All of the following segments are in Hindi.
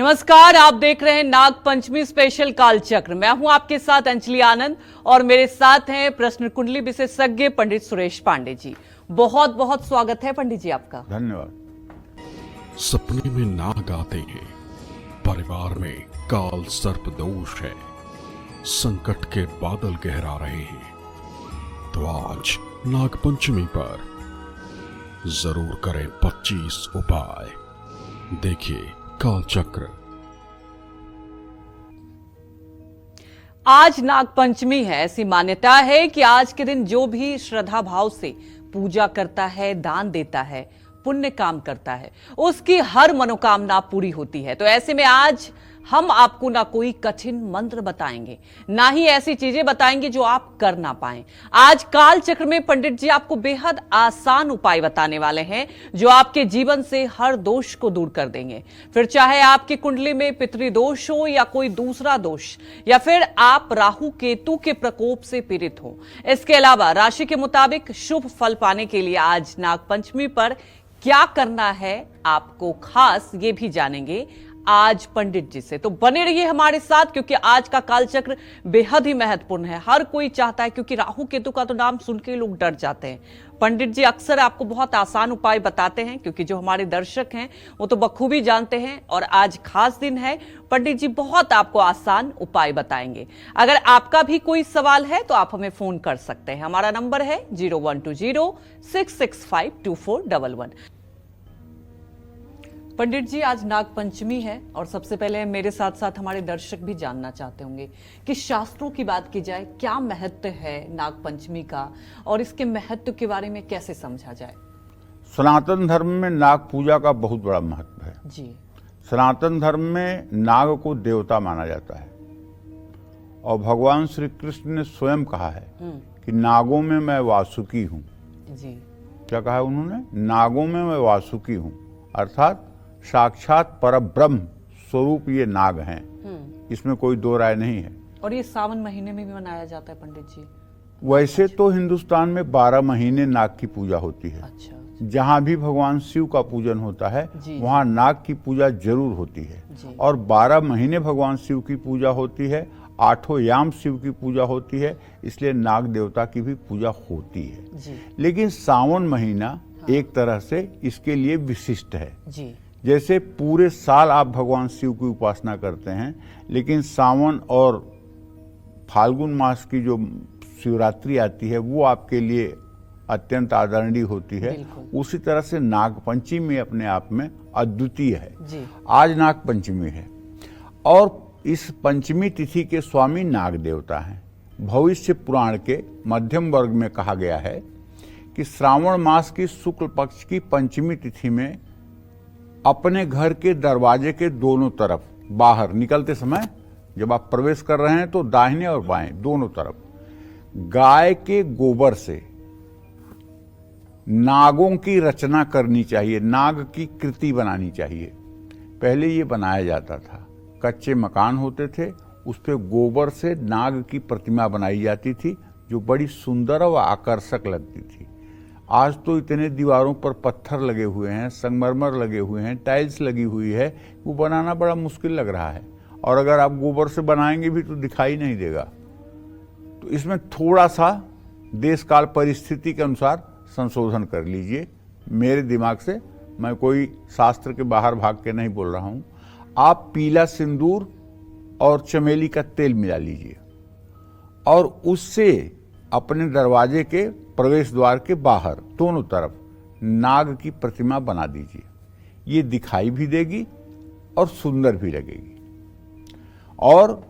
नमस्कार, आप देख रहे हैं नाग पंचमी स्पेशल कालचक्र। मैं हूं आपके साथ अंजलि आनंद और मेरे साथ हैं प्रश्न कुंडली विशेषज्ञ पंडित सुरेश पांडे जी। बहुत बहुत स्वागत है पंडित जी आपका। धन्यवाद। सपने में नाग आते हैं, परिवार में काल सर्प दोष है, संकट के बादल गहरा रहे हैं, तो आज नाग पंचमी पर जरूर करें 25 उपाय। देखिए कालचक्र। आज नाग पंचमी है। ऐसी मान्यता है कि आज के दिन जो भी श्रद्धा भाव से पूजा करता है, दान देता है, पुण्य काम करता है, उसकी हर मनोकामना पूरी होती है। तो ऐसे में आज हम आपको ना कोई कठिन मंत्र बताएंगे, ना ही ऐसी चीजें बताएंगे जो आप कर ना पाएं। आज काल चक्र में पंडित जी आपको बेहद आसान उपाय बताने वाले हैं जो आपके जीवन से हर दोष को दूर कर देंगे। फिर चाहे आपकी कुंडली में पितृदोष हो या कोई दूसरा दोष, या फिर आप राहु केतु के प्रकोप से पीड़ित हो। इसके अलावा राशि के मुताबिक शुभ फल पाने के लिए आज नाग पंचमी पर क्या करना है आपको खास, ये भी जानेंगे आज पंडित जी से। तो बने रहिए हमारे साथ, क्योंकि आज का कालचक्र बेहद ही महत्वपूर्ण है। हर कोई चाहता है, क्योंकि राहु केतु का तो नाम सुन के लोग डर जाते हैं। पंडित जी अक्सर आपको बहुत आसान उपाय बताते हैं, क्योंकि जो हमारे दर्शक हैं वो तो बखूबी जानते हैं। और आज खास दिन है, पंडित जी बहुत आपको आसान उपाय बताएंगे। अगर आपका भी कोई सवाल है तो आप हमें फोन कर सकते हैं। हमारा नंबर है 0120-665-2411। पंडित जी आज नाग पंचमी है और सबसे पहले मेरे साथ साथ हमारे दर्शक भी जानना चाहते होंगे कि शास्त्रों की बात की जाए, क्या महत्व है नाग पंचमी का और इसके महत्व के बारे में कैसे समझा जाए। सनातन धर्म में नाग पूजा का बहुत बड़ा महत्व है जी। सनातन धर्म में नाग को देवता माना जाता है और भगवान श्री कृष्ण ने स्वयं कहा है कि नागों में मैं वासुकी हूँ। जी। क्या कहा है उन्होंने? नागों में मैं वासुकी हूँ, अर्थात साक्षात परब्रह्म स्वरूप ये नाग हैं। इसमें कोई दो राय नहीं है। और ये सावन महीने में भी मनाया जाता है पंडित जी? वैसे तो हिंदुस्तान में 12 महीने नाग की पूजा होती है। अच्छा। जहाँ भी भगवान शिव का पूजन होता है वहाँ नाग की पूजा जरूर होती है। और 12 महीने भगवान शिव की पूजा होती है, 8 याम शिव की पूजा होती है, इसलिए नाग देवता की भी पूजा होती है। लेकिन सावन महीना एक तरह से इसके लिए विशिष्ट है। जी। जैसे पूरे साल आप भगवान शिव की उपासना करते हैं, लेकिन सावन और फाल्गुन मास की जो शिवरात्रि आती है वो आपके लिए अत्यंत आदरणीय होती है। उसी तरह से नाग पंचमी अपने आप में अद्वितीय है। जी। आज नाग पंचमी है और इस पंचमी तिथि के स्वामी नाग देवता हैं। भविष्य पुराण के मध्यम वर्ग में कहा गया है कि श्रावण मास की शुक्ल पक्ष की पंचमी तिथि में अपने घर के दरवाजे के दोनों तरफ बाहर निकलते समय, जब आप प्रवेश कर रहे हैं तो दाहिने और बाएं दोनों तरफ गाय के गोबर से नागों की रचना करनी चाहिए, नाग की कृति बनानी चाहिए। पहले ये बनाया जाता था, कच्चे मकान होते थे, उस पे गोबर से नाग की प्रतिमा बनाई जाती थी जो बड़ी सुंदर और आकर्षक लगती थी। आज तो इतने दीवारों पर पत्थर लगे हुए हैं, संगमरमर लगे हुए हैं, टाइल्स लगी हुई है, वो बनाना बड़ा मुश्किल लग रहा है। और अगर आप गोबर से बनाएंगे भी तो दिखाई नहीं देगा। तो इसमें थोड़ा सा देश काल परिस्थिति के अनुसार संशोधन कर लीजिए। मेरे दिमाग से, मैं कोई शास्त्र के बाहर भाग के नहीं बोल रहा हूँ। आप पीला सिंदूर और चमेली का तेल मिला लीजिए और उससे अपने दरवाजे के प्रवेश द्वार के बाहर दोनों तरफ नाग की प्रतिमा बना दीजिए। ये दिखाई भी देगी और सुंदर भी लगेगी। और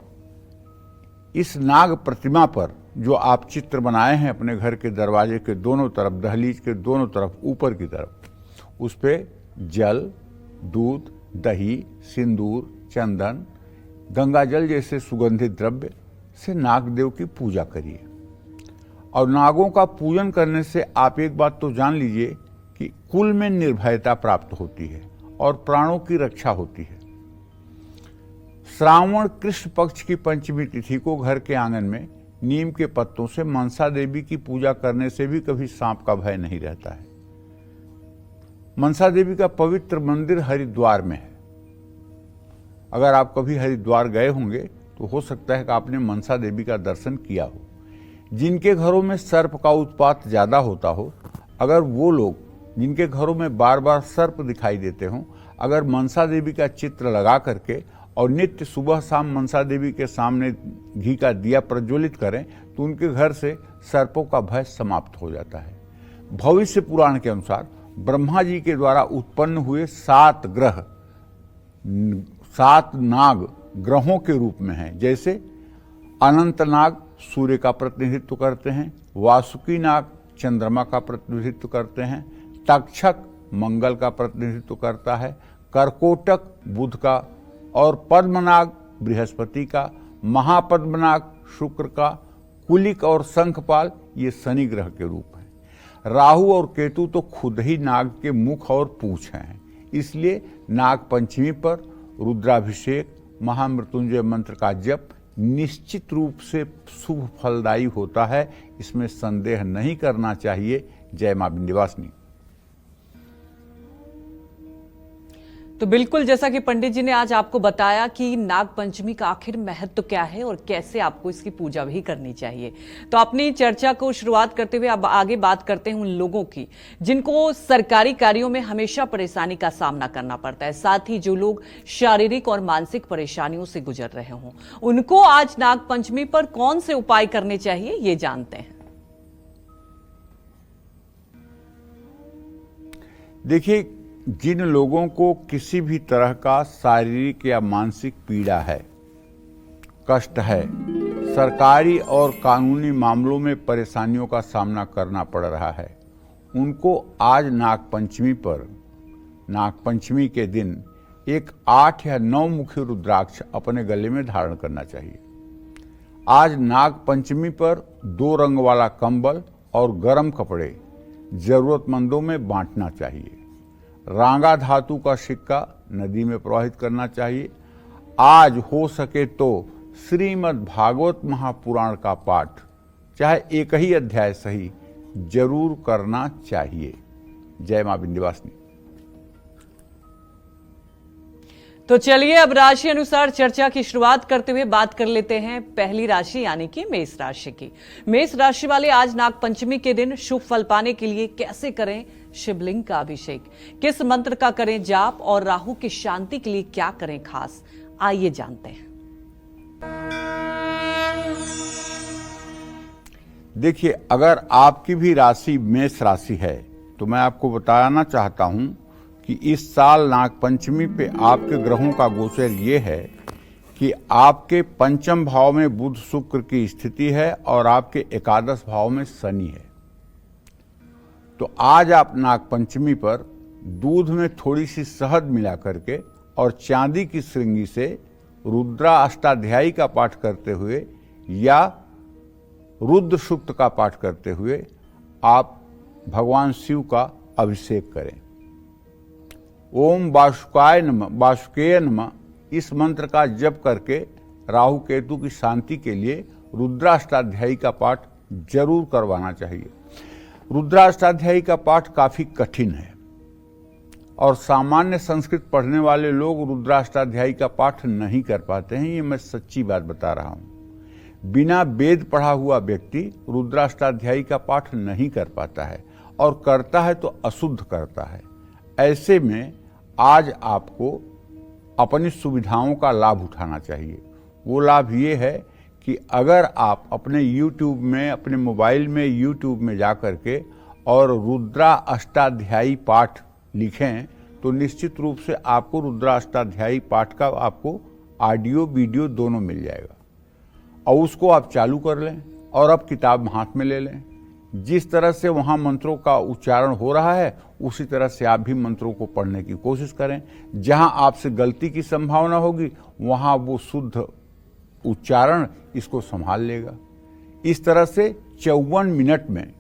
इस नाग प्रतिमा पर जो आप चित्र बनाए हैं अपने घर के दरवाजे के दोनों तरफ, दहलीज के दोनों तरफ ऊपर की तरफ, उस पे जल, दूध, दही, सिंदूर, चंदन, गंगा जल जैसे सुगंधित द्रव्य से नागदेव की पूजा करिए। और नागों का पूजन करने से आप एक बात तो जान लीजिए कि कुल में निर्भयता प्राप्त होती है और प्राणों की रक्षा होती है। श्रावण कृष्ण पक्ष की पंचमी तिथि को घर के आंगन में नीम के पत्तों से मनसा देवी की पूजा करने से भी कभी सांप का भय नहीं रहता है। मनसा देवी का पवित्र मंदिर हरिद्वार में है अगर आप कभी हरिद्वार गए होंगे तो हो सकता है कि आपने मनसा देवी का दर्शन किया हो। जिनके घरों में सर्प का उत्पात ज़्यादा होता हो, अगर वो लोग जिनके घरों में बार बार सर्प दिखाई देते हों, अगर मनसा देवी का चित्र लगा करके और नित्य सुबह शाम मनसा देवी के सामने घी का दिया प्रज्वलित करें तो उनके घर से सर्पों का भय समाप्त हो जाता है। भविष्य पुराण के अनुसार ब्रह्मा जी के द्वारा उत्पन्न हुए 7 ग्रह 7 नाग ग्रहों के रूप में हैं। जैसे अनंत नाग सूर्य का प्रतिनिधित्व करते हैं, वासुकी नाग चंद्रमा का प्रतिनिधित्व करते हैं, तक्षक मंगल का प्रतिनिधित्व करता है, करकोटक बुध का, और पद्मनाग बृहस्पति का, महापद्मनाग शुक्र का, कुलिक और शंखपाल ये शनि ग्रह के रूप हैं। राहु और केतु तो खुद ही नाग के मुख और पूंछ हैं। इसलिए नाग पंचमी पर रुद्राभिषेक महामृत्युंजय मंत्र का जप निश्चित रूप से शुभ फलदायी होता है, इसमें संदेह नहीं करना चाहिए। जय मां विंध्यवासिनी। तो बिल्कुल जैसा कि पंडित जी ने आज आपको बताया कि नाग पंचमी का आखिर महत्व क्या है और कैसे आपको इसकी पूजा भी करनी चाहिए। तो अपनी चर्चा को शुरुआत करते हुए अब आगे बात करते हैं उन लोगों की जिनको सरकारी कार्यों में हमेशा परेशानी का सामना करना पड़ता है, साथ ही जो लोग शारीरिक और मानसिक परेशानियों से गुजर रहे हों, उनको आज नाग पंचमी पर कौन से उपाय करने चाहिए ये जानते हैं। देखिए, जिन लोगों को किसी भी तरह का शारीरिक या मानसिक पीड़ा है, कष्ट है, सरकारी और कानूनी मामलों में परेशानियों का सामना करना पड़ रहा है, उनको आज नागपंचमी पर, नागपंचमी के दिन एक 8 या 9 मुखी रुद्राक्ष अपने गले में धारण करना चाहिए। आज नागपंचमी पर 2 रंग वाला कंबल और गर्म कपड़े जरूरतमंदों में बांटना चाहिए। रांगा धातु का सिक्का नदी में प्रवाहित करना चाहिए। आज हो सके तो श्रीमद् भागवत महापुराण का पाठ, चाहे एक ही अध्याय सही, जरूर करना चाहिए। जय मां विंध्यवासिनी। तो चलिए अब राशि अनुसार चर्चा की शुरुआत करते हुए बात कर लेते हैं पहली राशि यानी कि मेष राशि की। मेष राशि वाले आज नागपंचमी के दिन शुभ फल पाने के लिए कैसे करें शिवलिंग का अभिषेक, किस मंत्र का करें जाप और राहु की शांति के लिए क्या करें खास, आइए जानते हैं। देखिए, अगर आपकी भी राशि मेष राशि है तो मैं आपको बताना चाहता हूं कि इस साल नागपंचमी पे आपके ग्रहों का गोचर ये है कि आपके पंचम भाव में बुध शुक्र की स्थिति है और आपके एकादश भाव में शनि है। तो आज आप नागपंचमी पर दूध में थोड़ी सी शहद मिला करके और चांदी की श्रृंगी से रुद्रा अष्टाध्यायी का पाठ करते हुए या रुद्र सूक्त का पाठ करते हुए आप भगवान शिव का अभिषेक करें। ओम वासुकाय नमः, वासुकेय नमः, इस मंत्र का जप करके राहु केतु की शांति के लिए रुद्राष्टाध्यायी का पाठ जरूर करवाना चाहिए। रुद्राष्टाध्यायी का पाठ काफी कठिन है और सामान्य संस्कृत पढ़ने वाले लोग रुद्राष्टाध्यायी का पाठ नहीं कर पाते हैं, ये मैं सच्ची बात बता रहा हूं। बिना वेद पढ़ा हुआ व्यक्ति रुद्राष्टाध्यायी का पाठ नहीं कर पाता है और करता है तो अशुद्ध करता है। ऐसे में आज आपको अपनी सुविधाओं का लाभ उठाना चाहिए। वो लाभ ये है कि अगर आप अपने YouTube में, अपने मोबाइल में YouTube में जा करके और रुद्रा अष्टाध्यायी पाठ लिखें तो निश्चित रूप से आपको रुद्रा अष्टाध्यायी पाठ का आपको ऑडियो वीडियो दोनों मिल जाएगा और उसको आप चालू कर लें और अब किताब हाथ में ले लें। जिस तरह से वहाँ मंत्रों का उच्चारण हो रहा है उसी तरह से आप भी मंत्रों को पढ़ने की कोशिश करें। जहाँ आपसे गलती की संभावना होगी वहाँ वो शुद्ध उच्चारण इसको संभाल लेगा। इस तरह से 54 मिनट में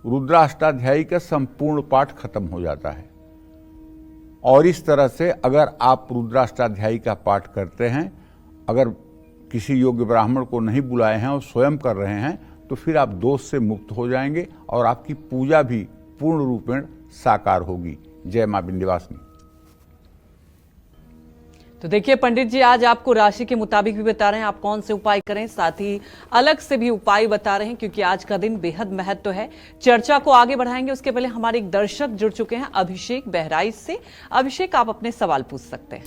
रुद्राष्टाध्यायी का संपूर्ण पाठ खत्म हो जाता है। और इस तरह से अगर आप रुद्राष्टाध्यायी का पाठ करते हैं, अगर किसी योग्य ब्राह्मण को नहीं बुलाए हैं और स्वयं कर रहे हैं तो फिर आप दोष से मुक्त हो जाएंगे और आपकी पूजा भी पूर्ण रूपेण साकार होगी। जय मां विंध्यवासिनी। तो देखिए पंडित जी, आज आपको राशि के मुताबिक भी बता रहे हैं आप कौन से उपाय करें, साथ ही अलग से भी उपाय बता रहे हैं, क्योंकि आज का दिन बेहद महत्व है। चर्चा को आगे बढ़ाएंगे उसके पहले हमारे एक दर्शक जुड़ चुके हैं अभिषेक बहराइच से। अभिषेक, आप अपने सवाल पूछ सकते हैं।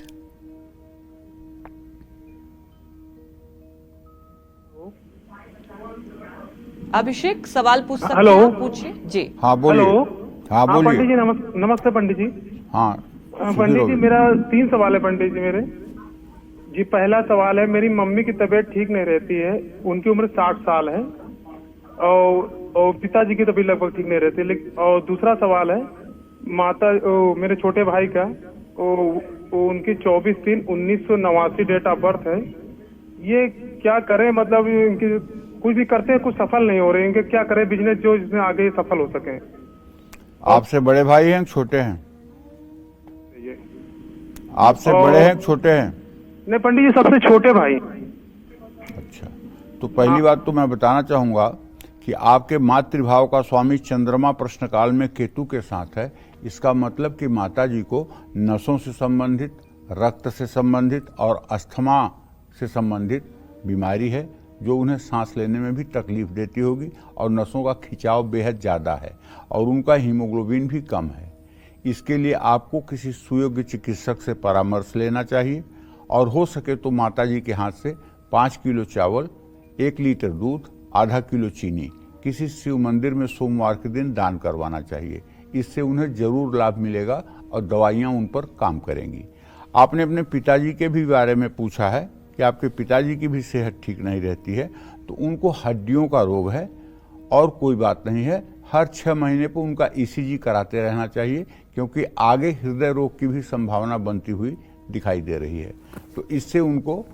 अभिषेक, सवाल पूछ सकते हेलो। हैं, पूछिए जी। हाँ बोलिए। हेलो। हाँ पंडित बोलिए। जी नमस्ते पंडित जी। हाँ पंडित जी, मेरा 3 सवाल है पंडित जी मेरे जी। पहला सवाल है, मेरी मम्मी की तबीयत ठीक नहीं रहती है, उनकी उम्र 60 साल है, और पिताजी की तबीयत लगभग ठीक नहीं रहती। लेकिन और दूसरा सवाल है, मेरे छोटे भाई का उनकी 24/3/1989 डेट ऑफ बर्थ है। ये क्या करें, मतलब इनकी कुछ भी करते हैं कुछ सफल नहीं हो रहे, इनके क्या करें बिजनेस जो जिसमें आगे सफल हो सके। आपसे बड़े भाई हैं छोटे हैं? ये आपसे बड़े हैं छोटे हैं? नहीं पंडित जी, सबसे छोटे भाई। अच्छा, तो पहली बात तो मैं बताना चाहूंगा कि आपके मातृभाव का स्वामी चंद्रमा प्रश्नकाल में केतु के साथ है। इसका मतलब कि माता जी को नसों से संबंधित, रक्त से संबंधित और अस्थमा से संबंधित बीमारी है, जो उन्हें सांस लेने में भी तकलीफ देती होगी, और नसों का खिंचाव बेहद ज़्यादा है और उनका हीमोग्लोबिन भी कम है। इसके लिए आपको किसी सुयोग्य चिकित्सक से परामर्श लेना चाहिए, और हो सके तो माताजी के हाथ से 5 किलो चावल, 1 लीटर दूध, आधा किलो चीनी किसी शिव मंदिर में सोमवार के दिन दान करवाना चाहिए। इससे उन्हें जरूर लाभ मिलेगा और दवाइयाँ उन पर काम करेंगी। आपने अपने पिताजी के भी बारे में पूछा है कि आपके पिताजी की भी सेहत ठीक नहीं रहती है, तो उनको हड्डियों का रोग है और कोई बात नहीं है। हर 6 महीने पर उनका ईसीजी कराते रहना चाहिए, क्योंकि आगे हृदय रोग की भी संभावना बनती हुई दिखाई दे रही है। तो इससे उनको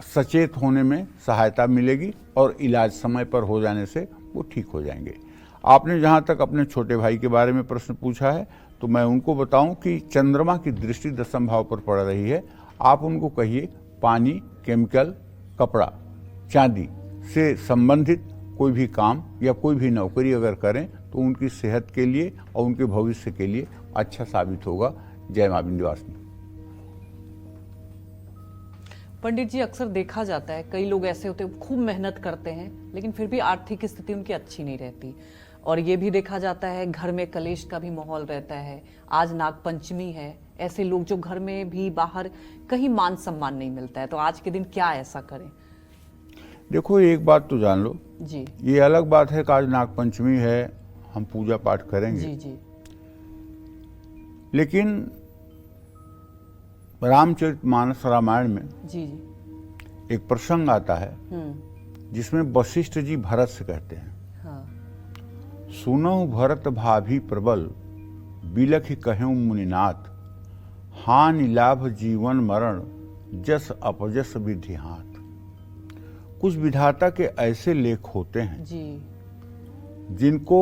सचेत होने में सहायता मिलेगी और इलाज समय पर हो जाने से वो ठीक हो जाएंगे। आपने जहाँ तक अपने छोटे भाई के बारे में प्रश्न पूछा है, तो मैं उनको बताऊं कि चंद्रमा की दृष्टि 10वें भाव पर पड़ रही है। आप उनको कहिए पानी, केमिकल, कपड़ा, चांदी से संबंधित कोई भी काम या कोई भी नौकरी अगर करें तो उनकी सेहत के लिए और उनके भविष्य के लिए अच्छा साबित होगा। जय मां विंध्यवासिनी। पंडित जी, अक्सर देखा जाता है कई लोग ऐसे होते हैं, खूब मेहनत करते हैं लेकिन फिर भी आर्थिक स्थिति उनकी अच्छी नहीं रहती, और ये भी देखा जाता है घर में कलेश का भी माहौल रहता है। आज नागपंचमी है, ऐसे लोग जो घर में भी बाहर कहीं मान सम्मान नहीं मिलता है, तो आज के दिन क्या ऐसा करें? देखो, एक बात तो जान लो जी। ये अलग बात है कि आज नागपंचमी है, हम पूजा पाठ करेंगे। जी जी। लेकिन रामचरितमानस रामायण में जी जी। एक प्रसंग आता है जिसमें वशिष्ठ जी भरत से कहते हैं, हाँ। सुनहु भरत भाभी प्रबल, बिलखि कहूँ मुनिनाथ, हानि लाभ जीवन मरण, जस अपजस विधि हाथ। कुछ विधाता के ऐसे लेख होते हैं जी। जिनको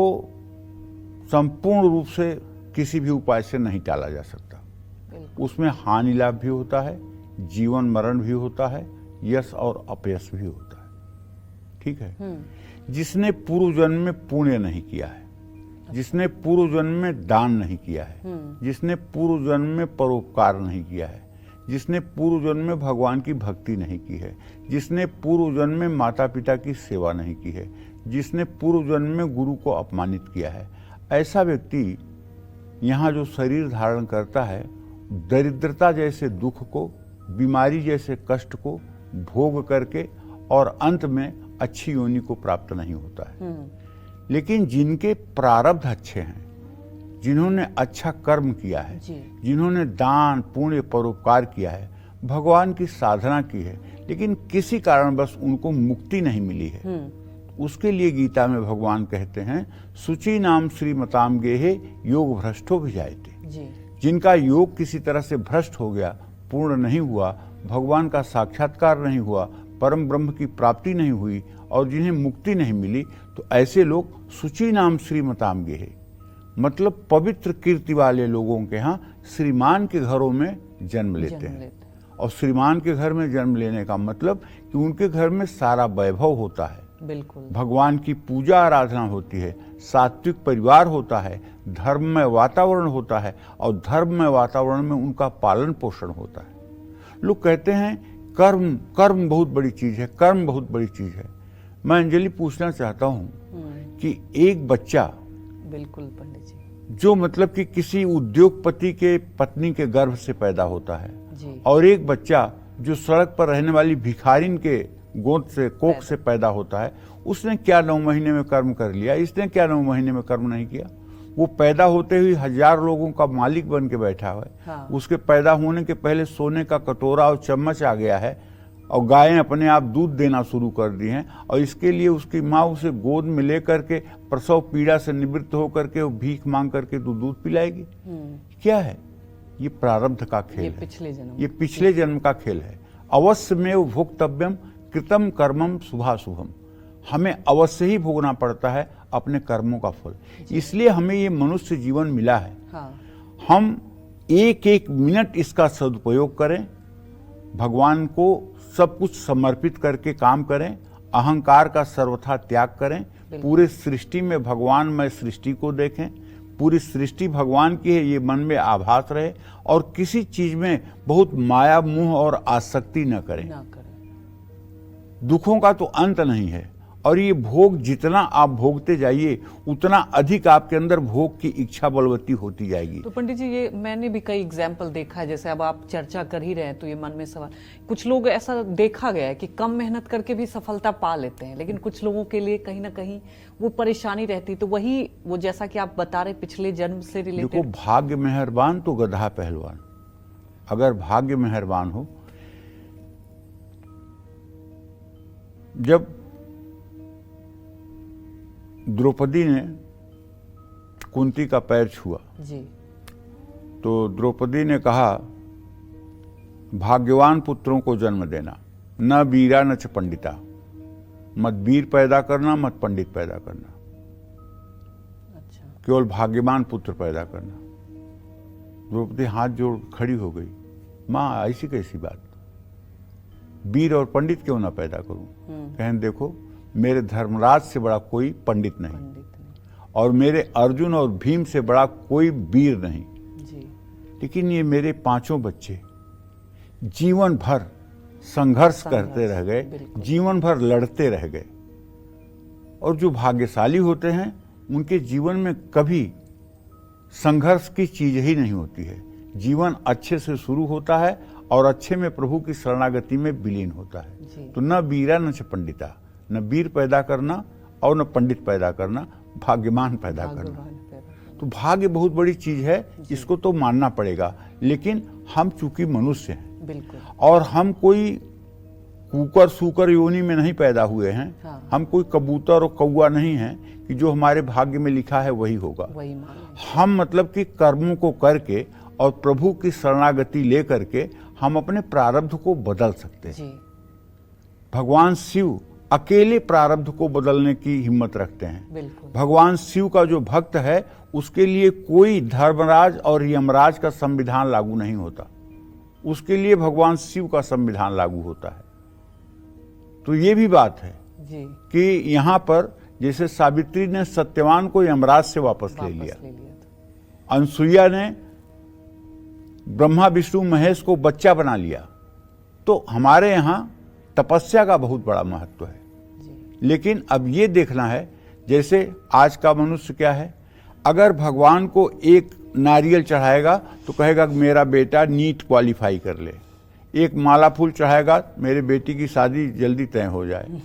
संपूर्ण रूप से किसी भी उपाय से नहीं टाला जा सकता। उसमें हानि लाभ भी होता है, जीवन मरण भी होता है, यश और अपयश भी होता है। ठीक है। जिसने पूर्व जन्म में पुण्य नहीं किया है, जिसने पूर्व जन्म में दान नहीं किया है, जिसने पूर्व जन्म में परोपकार नहीं किया है, जिसने पूर्व जन्म में भगवान की भक्ति नहीं की है, जिसने पूर्व जन्म में माता पिता की सेवा नहीं की है, जिसने पूर्व जन्म में गुरु को अपमानित किया है, ऐसा व्यक्ति यहाँ जो शरीर धारण करता है, दरिद्रता जैसे दुख को, बीमारी जैसे कष्ट को भोग करके और अंत में अच्छी योनि को प्राप्त नहीं होता है। लेकिन जिनके प्रारब्ध अच्छे हैं, जिन्होंने अच्छा कर्म किया है, जिन्होंने दान पुण्य परोपकार किया है, भगवान की साधना की है, लेकिन किसी कारणवश उनको मुक्ति नहीं मिली है, उसके लिए गीता में भगवान कहते हैं, सुचि नाम श्रीमताम गेहे योग भ्रष्टो भिजायते। जिनका योग किसी तरह से भ्रष्ट हो गया, पूर्ण नहीं हुआ, भगवान का साक्षात्कार नहीं हुआ, परम ब्रह्म की प्राप्ति नहीं हुई और जिन्हें मुक्ति नहीं मिली, तो ऐसे लोग सुचि नाम श्रीमताम गेहे, मतलब पवित्र कीर्ति वाले लोगों के यहाँ श्रीमान के घरों में जन्म लेते हैं। और श्रीमान के घर में जन्म लेने का मतलब कि उनके घर में सारा वैभव होता है, बिल्कुल भगवान की पूजा आराधना होती है, सात्विक परिवार होता है, धर्ममय वातावरण होता है और धर्ममय वातावरण में उनका पालन पोषण होता है। लोग कहते हैं कर्म कर्म बहुत बड़ी चीज है, कर्म बहुत बड़ी चीज है। मैं अंजलि पूछना चाहता हूं कि एक बच्चा, बिल्कुल पंडित जी, जो मतलब कि किसी उद्योगपति के पत्नी के गर्भ से पैदा होता है, जी, और एक बच्चा जो सड़क पर रहने वाली भिखारिन के गोद से, कोख से पैदा होता है, उसने क्या 9 महीने में कर्म कर लिया? इसने क्या 9 महीने में कर्म नहीं किया? वो पैदा होते ही 1000 लोगों का मालिक बन के बैठा हुआ है। हाँ। उसके पैदा होने के पहले सोने का कटोरा और चम्मच आ गया है, और गायें अपने आप दूध देना शुरू कर दी हैं, और इसके लिए उसकी माँ उसे गोद में ले करके प्रसव पीड़ा से निवृत्त होकर के वो भीख मांग करके तो दूध पिलाएगी। क्या है ये? प्रारब्ध का खेल ये है, पिछले जन्म, ये पिछले जन्म का खेल है। अवश्य में भोक्तव्यम कृतम कर्मम शुभाशुभम, हमें अवश्य ही भोगना पड़ता है अपने कर्मों का फल। इसलिए हमें ये मनुष्य जीवन मिला है। हाँ, हम एक एक मिनट इसका सदुपयोग करें, भगवान को सब कुछ समर्पित करके काम करें, अहंकार का सर्वथा त्याग करें, पूरे सृष्टि में भगवानमय सृष्टि को देखें, पूरी सृष्टि भगवान की है ये मन में आभास रहे, और किसी चीज में बहुत माया मोह और आसक्ति न करें। ना करें। दुखों का तो अंत नहीं है, और ये भोग जितना आप भोगते जाइए उतना अधिक आपके अंदर भोग की इच्छा बलवती होती जाएगी। तो पंडित जी, ये मैंने भी कई एग्जाम्पल देखा है, जैसे अब आप चर्चा कर ही रहे हैं तो ये मन में सवाल, कुछ लोग ऐसा देखा गया है कि कम मेहनत करके भी सफलता पा लेते हैं, लेकिन कुछ लोगों के लिए कहीं ना कहीं वो परेशानी रहती। तो वही वो जैसा कि आप बता रहे पिछले जन्म से देखो, रिलेटेड। भाग्य मेहरबान तो गधा पहलवान। अगर भाग्य मेहरबान हो, जब द्रौपदी ने कुंती का पैर छुआ जी, तो द्रौपदी ने कहा, भाग्यवान पुत्रों को जन्म देना, न वीरा न च पंडिता, मत वीर पैदा करना, मत पंडित पैदा करना, अच्छा, केवल भाग्यवान पुत्र पैदा करना। द्रौपदी हाथ जोड़ खड़ी हो गई, माँ ऐसी कैसी बात, वीर और पंडित क्यों ना पैदा करूं? कहें देखो, मेरे धर्मराज से बड़ा कोई पंडित नहीं, पंडित नहीं, और मेरे अर्जुन और भीम से बड़ा कोई वीर नहीं, जी, लेकिन ये मेरे 5 बच्चे जीवन भर संघर्ष करते रह गए, बिल्कुल। जीवन भर लड़ते रह गए। और जो भाग्यशाली होते हैं उनके जीवन में कभी संघर्ष की चीज ही नहीं होती है। जीवन अच्छे से शुरू होता है और अच्छे में प्रभु की शरणागति में विलीन होता है। जी। तो न वीरा न च पंडिता, न वीर पैदा करना और न पंडित पैदा करना, भाग्यवान पैदा करना। भगवान पैदा। तो भाग्य बहुत बड़ी चीज है, इसको तो मानना पड़ेगा। लेकिन हम चूंकि मनुष्य हैं बिल्कुल, और हम कोई कुकर सूकर योनि में नहीं पैदा हुए हैं, हाँ। हम कोई कबूतर और कौवा नहीं हैं कि जो हमारे भाग्य में लिखा है वही होगा। वही मान, हम मतलब कि कर्मों को करके और प्रभु की शरणागति ले करके हम अपने प्रारब्ध को बदल सकते हैं। जी, भगवान शिव अकेले प्रारब्ध को बदलने की हिम्मत रखते हैं। बिल्कुल, भगवान शिव का जो भक्त है उसके लिए कोई धर्मराज और यमराज का संविधान लागू नहीं होता, उसके लिए भगवान शिव का संविधान लागू होता है। तो ये भी बात है जी, कि यहाँ पर जैसे सावित्री ने सत्यवान को यमराज से वापस ले लिया, था। अनसुईया ने ब्रह्मा विष्णु महेश को बच्चा बना लिया। तो हमारे यहाँ तपस्या का बहुत बड़ा महत्व है। जी, लेकिन अब ये देखना है, जैसे आज का मनुष्य क्या है, अगर भगवान को एक नारियल चढ़ाएगा तो कहेगा मेरा बेटा नीट क्वालिफाई कर ले, एक माला फूल चढ़ाएगा मेरे बेटी की शादी जल्दी तय हो जाए।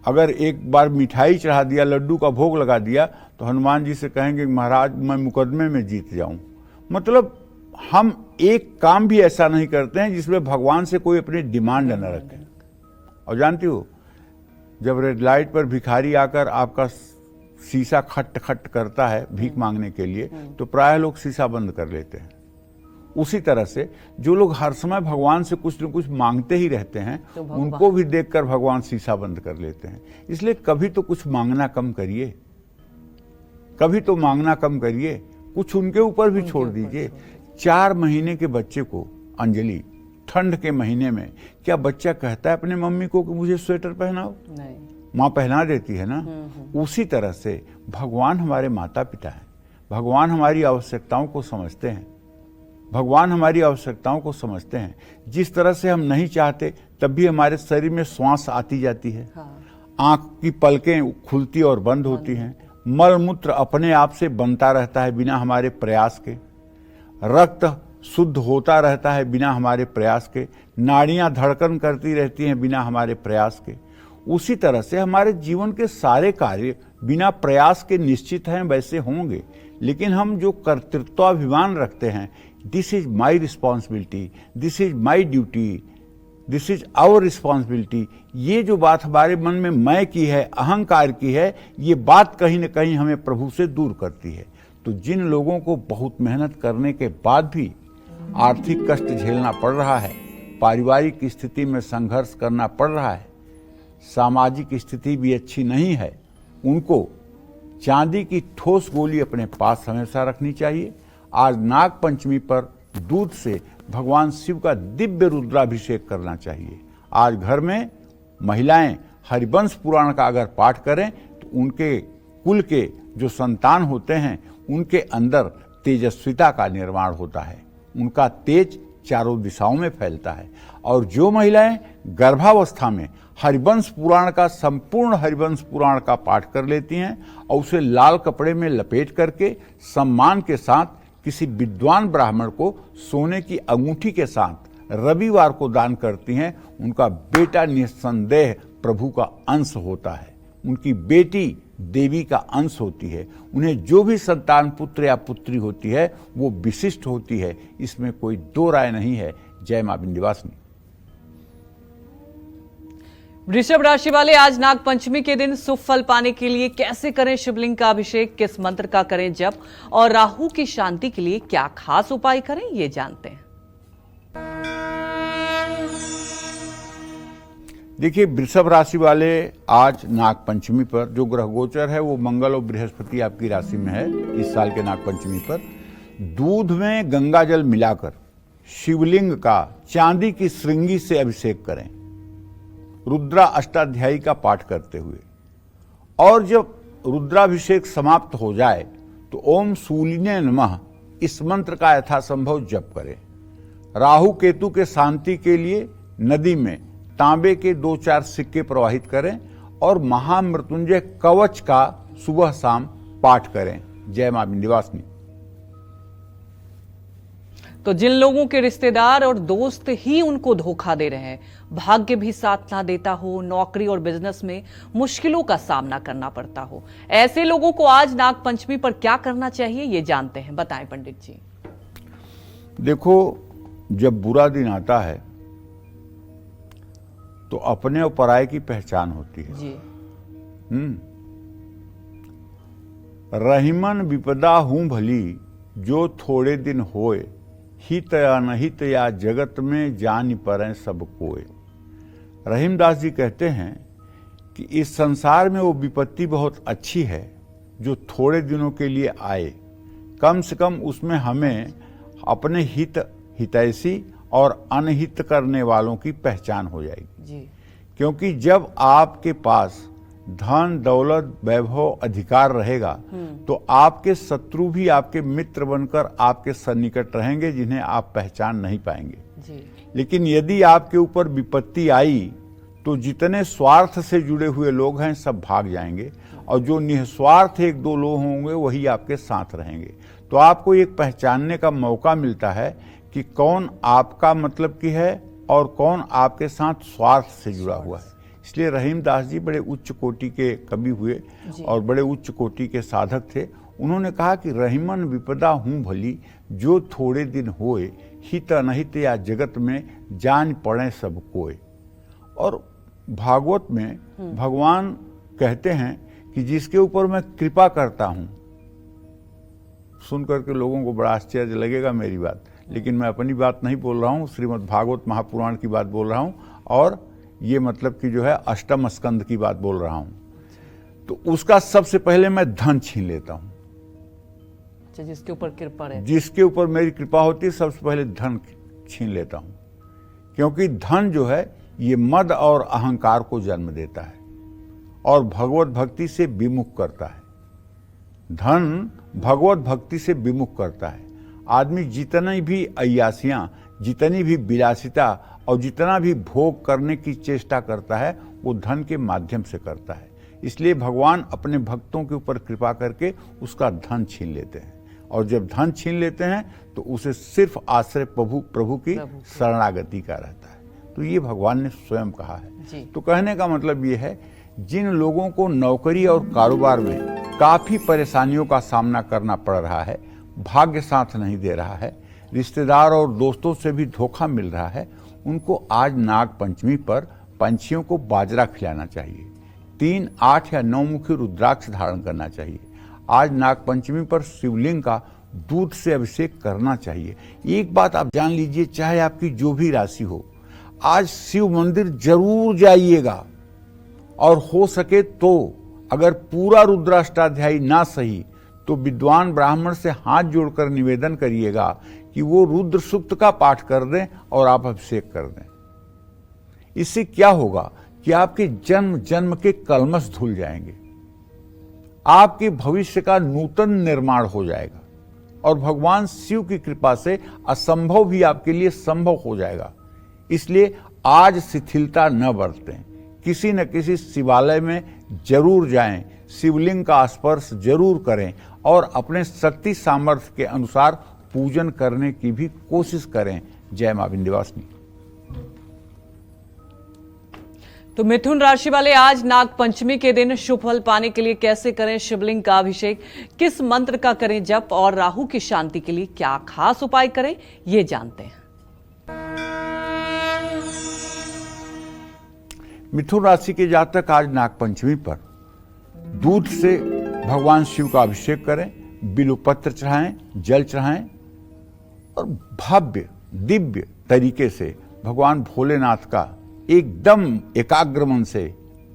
अगर एक बार मिठाई चढ़ा दिया, लड्डू का भोग लगा दिया, तो हनुमान जी से कहेंगे महाराज मैं मुकदमे में जीत जाऊं। मतलब हम एक काम भी ऐसा नहीं करते हैं जिसमें भगवान से कोई अपनी डिमांड न रखे। और जानती हो, जब रेड लाइट पर भिखारी आकर आपका शीशा खट खट करता है भीख मांगने के लिए, तो प्राय लोग शीशा बंद कर लेते हैं। उसी तरह से जो लोग हर समय भगवान से कुछ न कुछ मांगते ही रहते हैं, तो उनको भी देखकर भगवान शीशा बंद कर लेते हैं। इसलिए कभी तो कुछ मांगना कम करिए, कभी तो मांगना कम करिए, कुछ उनके ऊपर भी छोड़ दीजिए। 4 महीने के बच्चे को अंजलि, ठंड के महीने में क्या बच्चा कहता है अपने मम्मी को कि मुझे स्वेटर पहनाओ? नहीं, माँ पहना देती है ना। उसी तरह से भगवान हमारे माता पिता हैं, भगवान हमारी आवश्यकताओं को समझते हैं। भगवान हमारी आवश्यकताओं को समझते हैं। जिस तरह से हम नहीं चाहते तब भी हमारे शरीर में श्वास आती जाती है, आंख की पलकें खुलती और बंद होती हैं, मल मूत्र अपने आप से बनता रहता है बिना हमारे प्रयास के, रक्त शुद्ध होता रहता है बिना हमारे प्रयास के, नाड़ियां धड़कन करती रहती हैं बिना हमारे प्रयास के। उसी तरह से हमारे जीवन के सारे कार्य बिना प्रयास के निश्चित हैं वैसे होंगे, लेकिन हम जो कर्तृत्वाभिमान रखते हैं, this is my responsibility, this is my duty, this is our responsibility, ये जो बात हमारे मन में मैं की है, अहंकार की है, ये बात कहीं न कहीं हमें प्रभु से दूर करती है। तो जिन लोगों को बहुत मेहनत करने के बाद भी आर्थिक कष्ट झेलना पड़ रहा है, पारिवारिक स्थिति में संघर्ष करना पड़ रहा है, सामाजिक स्थिति भी अच्छी नहीं है, उनको चांदी की ठोस गोली अपने पास हमेशा रखनी चाहिए। आज नाग पंचमी पर दूध से भगवान शिव का दिव्य रुद्राभिषेक करना चाहिए। आज घर में महिलाएं हरिवंश पुराण का अगर पाठ करें तो उनके कुल के जो संतान होते हैं उनके अंदर तेजस्विता का निर्माण होता है, उनका तेज चारों दिशाओं में फैलता है। और जो महिलाएं गर्भावस्था में हरिवंश पुराण का संपूर्ण हरिवंश पुराण का पाठ कर लेती हैं और उसे लाल कपड़े में लपेट करके सम्मान के साथ किसी विद्वान ब्राह्मण को सोने की अंगूठी के साथ रविवार को दान करती हैं, उनका बेटा निस्संदेह प्रभु का अंश होता है, उनकी बेटी देवी का अंश होती है। उन्हें जो भी संतान पुत्र या पुत्री होती है वो विशिष्ट होती है, इसमें कोई दो राय नहीं है। जय मां विंध्यवासिनी। वृषभ राशि वाले आज नाग पंचमी के दिन शुभ फल पाने के लिए कैसे करें शिवलिंग का अभिषेक, किस मंत्र का करें जप, और राहु की शांति के लिए क्या खास उपाय करें, ये जानते हैं। देखिए, वृषभ राशि वाले आज नाग पंचमी पर जो ग्रह गोचर है वो मंगल और बृहस्पति आपकी राशि में है। इस साल के नाग पंचमी पर दूध में गंगा जल मिलाकर शिवलिंग का चांदी की श्रृंगी से अभिषेक करें, रुद्रा अष्टाध्यायी का पाठ करते हुए। और जब रुद्राभिषेक समाप्त हो जाए तो ओम शूलिने नमः इस मंत्र का यथासंभव जप करें। राहु केतु के शांति के लिए नदी में तांबे के 2-4 सिक्के प्रवाहित करें और महामृत्युंजय कवच का सुबह शाम पाठ करें। जय मां विंध्यवासिनी। तो जिन लोगों के रिश्तेदार और दोस्त ही उनको धोखा दे रहे हैं, भाग्य भी साथ ना देता हो, नौकरी और बिजनेस में मुश्किलों का सामना करना पड़ता हो, ऐसे लोगों को आज नाग पंचमी पर क्या करना चाहिए, ये जानते हैं। बताएं पंडित जी। देखो, जब बुरा दिन आता है तो अपने और पराये की पहचान होती है जी। रहीमन विपदा हूं भली, जो थोड़े दिन होए, हित अनहित या जगत में जान परें सब कोय। रहीमदास जी कहते हैं कि इस संसार में वो विपत्ति बहुत अच्छी है जो थोड़े दिनों के लिए आए, कम से कम उसमें हमें अपने हितैषी और अनहित करने वालों की पहचान हो जाएगी जी। क्योंकि जब आपके पास धन दौलत वैभव अधिकार रहेगा तो आपके शत्रु भी आपके मित्र बनकर आपके सन्निकट रहेंगे, जिन्हें आप पहचान नहीं पाएंगे जी। लेकिन यदि आपके ऊपर विपत्ति आई तो जितने स्वार्थ से जुड़े हुए लोग हैं सब भाग जाएंगे और जो निस्वार्थ 1-2 लोग होंगे वही आपके साथ रहेंगे। तो आपको एक पहचानने का मौका मिलता है कि कौन आपका मतलब की है और कौन आपके साथ स्वार्थ से जुड़ा हुआ है। इसलिए रहीमदास जी बड़े उच्च कोटि के कवि हुए और बड़े उच्च कोटि के साधक थे। उन्होंने कहा कि रहीमन विपदा हूं भली, जो थोड़े दिन होए, हित अनहित या जगत में जान पड़े सब कोय। और भागवत में भगवान कहते हैं कि जिसके ऊपर मैं कृपा करता हूं, सुन करके लोगों को बड़ा आश्चर्य लगेगा मेरी बात, लेकिन मैं अपनी बात नहीं बोल रहा हूं, श्रीमद् भागवत महापुराण की बात बोल रहा हूं और ये मतलब कि जो है अष्टम स्कंद की बात बोल रहा हूं। तो उसका सबसे पहले मैं धन छीन लेता हूं। अच्छा, जिसके ऊपर कृपा है, जिसके ऊपर मेरी कृपा होती है सबसे पहले धन छीन लेता हूं, क्योंकि धन जो है ये मद और अहंकार को जन्म देता है और भगवत भक्ति से विमुख करता है। धन भगवत भक्ति से विमुख करता है। आदमी जितनी भी अय्यासियां, जितनी भी विलासिता और जितना भी भोग करने की चेष्टा करता है वो धन के माध्यम से करता है। इसलिए भगवान अपने भक्तों के ऊपर कृपा करके उसका धन छीन लेते हैं, और जब धन छीन लेते हैं तो उसे सिर्फ आश्रय प्रभु की शरणागति का रहता है। तो ये भगवान ने स्वयं कहा है। तो कहने का मतलब ये है, जिन लोगों को नौकरी और कारोबार में काफी परेशानियों का सामना करना पड़ रहा है, भाग्य साथ नहीं दे रहा है, रिश्तेदार और दोस्तों से भी धोखा मिल रहा है, उनको आज नाग पंचमी पर पंछियों को बाजरा खिलाना चाहिए। 3, 8 या 9 मुखी रुद्राक्ष धारण करना चाहिए। आज नाग पंचमी पर शिवलिंग का दूध से अभिषेक करना चाहिए। एक बात आप जान लीजिए, चाहे आपकी जो भी राशि हो, आज शिव मंदिर जरूर जाइएगा, और हो सके तो अगर पूरा रुद्राष्टाध्यायी ना सही तो विद्वान ब्राह्मण से हाथ जोड़कर निवेदन करिएगा कि वो रुद्र सूक्त का पाठ कर दें और आप अभिषेक कर दें। इससे क्या होगा कि आपके जन्म जन्म के कलमश धुल जाएंगे, आपके भविष्य का नूतन निर्माण हो जाएगा, और भगवान शिव की कृपा से असंभव भी आपके लिए संभव हो जाएगा। इसलिए आज शिथिलता न बरतें, किसी न किसी शिवालय में जरूर जाएं, शिवलिंग का स्पर्श जरूर करें और अपने शक्ति सामर्थ्य के अनुसार पूजन करने की भी कोशिश करें। जय मां विंध्यवासिनी। तो मिथुन राशि वाले आज नाग पंचमी के दिन शुभ फल पाने के लिए कैसे करें शिवलिंग का अभिषेक, किस मंत्र का करें जप, और राहु की शांति के लिए क्या खास उपाय करें, ये जानते हैं। मिथुन राशि के जातक आज नाग पंचमी पर दूध से भगवान शिव का अभिषेक करें, बिल्वपत्र चढ़ाएं, जल चढ़ाएं, और भव्य दिव्य तरीके से भगवान भोलेनाथ का एकदम एकाग्र मन से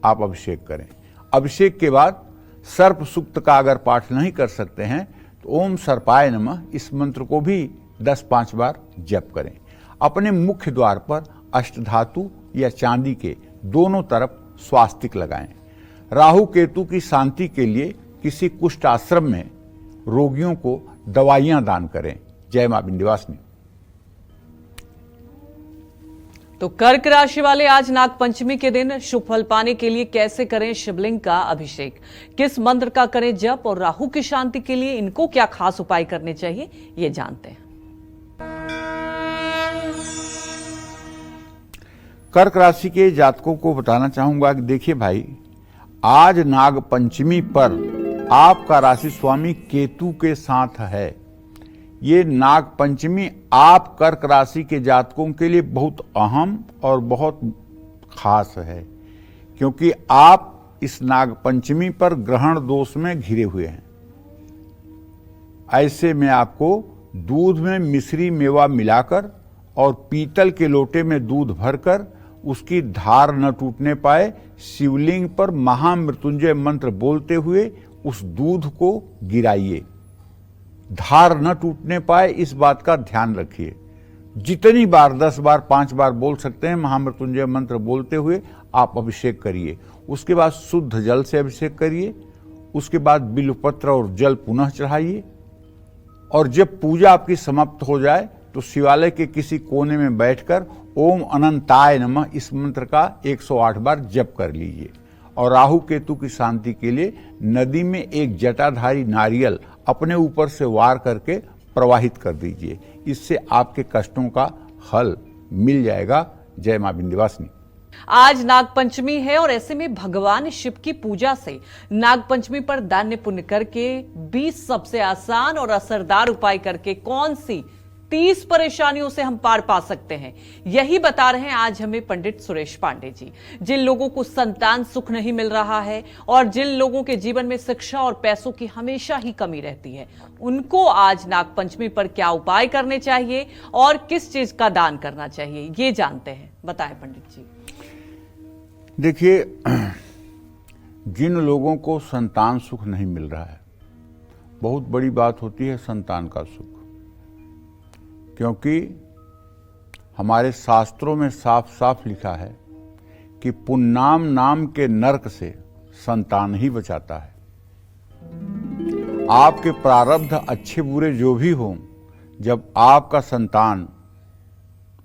आप अभिषेक करें। अभिषेक के बाद सर्प सूक्त का अगर पाठ नहीं कर सकते हैं तो ओम सर्पाय नमः इस मंत्र को भी 10-5 बार जप करें। अपने मुख्य द्वार पर अष्टधातु या चांदी के दोनों तरफ स्वास्तिक लगाएं। राहु केतु की शांति के लिए किसी कुष्ठ आश्रम में रोगियों को दवाइयां दान करें। जय मां विंध्यवासिनी। तो कर्क राशि वाले आज नाग पंचमी के दिन शुभ फल पाने के लिए कैसे करें शिवलिंग का अभिषेक, किस मंत्र का करें जप, और राहु की शांति के लिए इनको क्या खास उपाय करने चाहिए, ये जानते हैं। कर्क राशि के जातकों को बताना चाहूंगा कि देखिए भाई, आज नाग पंचमी पर आपका राशि स्वामी केतु के साथ है। ये नाग पंचमी आप कर्क राशि के जातकों के लिए बहुत अहम और बहुत खास है, क्योंकि आप इस नाग पंचमी पर ग्रहण दोष में घिरे हुए हैं। ऐसे में आपको दूध में मिश्री मेवा मिलाकर और पीतल के लोटे में दूध भरकर उसकी धार न टूटने पाए शिवलिंग पर महामृत्युंजय मंत्र बोलते हुए उस दूध को गिराइए। धार न टूटने पाए इस बात का ध्यान रखिए। जितनी बार 10 बार 5 बार बोल सकते हैं महामृत्युंजय मंत्र बोलते हुए आप अभिषेक करिए। उसके बाद शुद्ध जल से अभिषेक करिए। उसके बाद बिल्वपत्र और जल पुनः चढ़ाइए, और जब पूजा आपकी समाप्त हो जाए तो शिवालय के किसी कोने में बैठकर ओम अनंताय नमः इस मंत्र का 108 बार जप कर लीजिए। और राहु केतु की शांति के लिए नदी में एक जटाधारी नारियल अपने ऊपर से वार करके प्रवाहित कर दीजिए। इससे आपके कष्टों का हल मिल जाएगा। जय मां विंध्यवासिनी। आज नाग पंचमी है और ऐसे में भगवान शिव की पूजा से नाग पंचमी पर दान पुण्य करके 20 सबसे आसान और असरदार उपाय करके कौन सी 30 परेशानियों से हम पार पा सकते हैं, यही बता रहे हैं आज हमें पंडित सुरेश पांडे जी। जिन लोगों को संतान सुख नहीं मिल रहा है और जिन लोगों के जीवन में शिक्षा और पैसों की हमेशा ही कमी रहती है, उनको आज नाग पंचमी पर क्या उपाय करने चाहिए और किस चीज का दान करना चाहिए, ये जानते हैं। बताएं पंडित जी। देखिए, जिन लोगों को संतान सुख नहीं मिल रहा है, बहुत बड़ी बात होती है संतान का सुख, क्योंकि हमारे शास्त्रों में साफ साफ लिखा है कि पुन्नाम नाम के नरक से संतान ही बचाता है। आपके प्रारब्ध अच्छे बुरे जो भी हों, जब आपका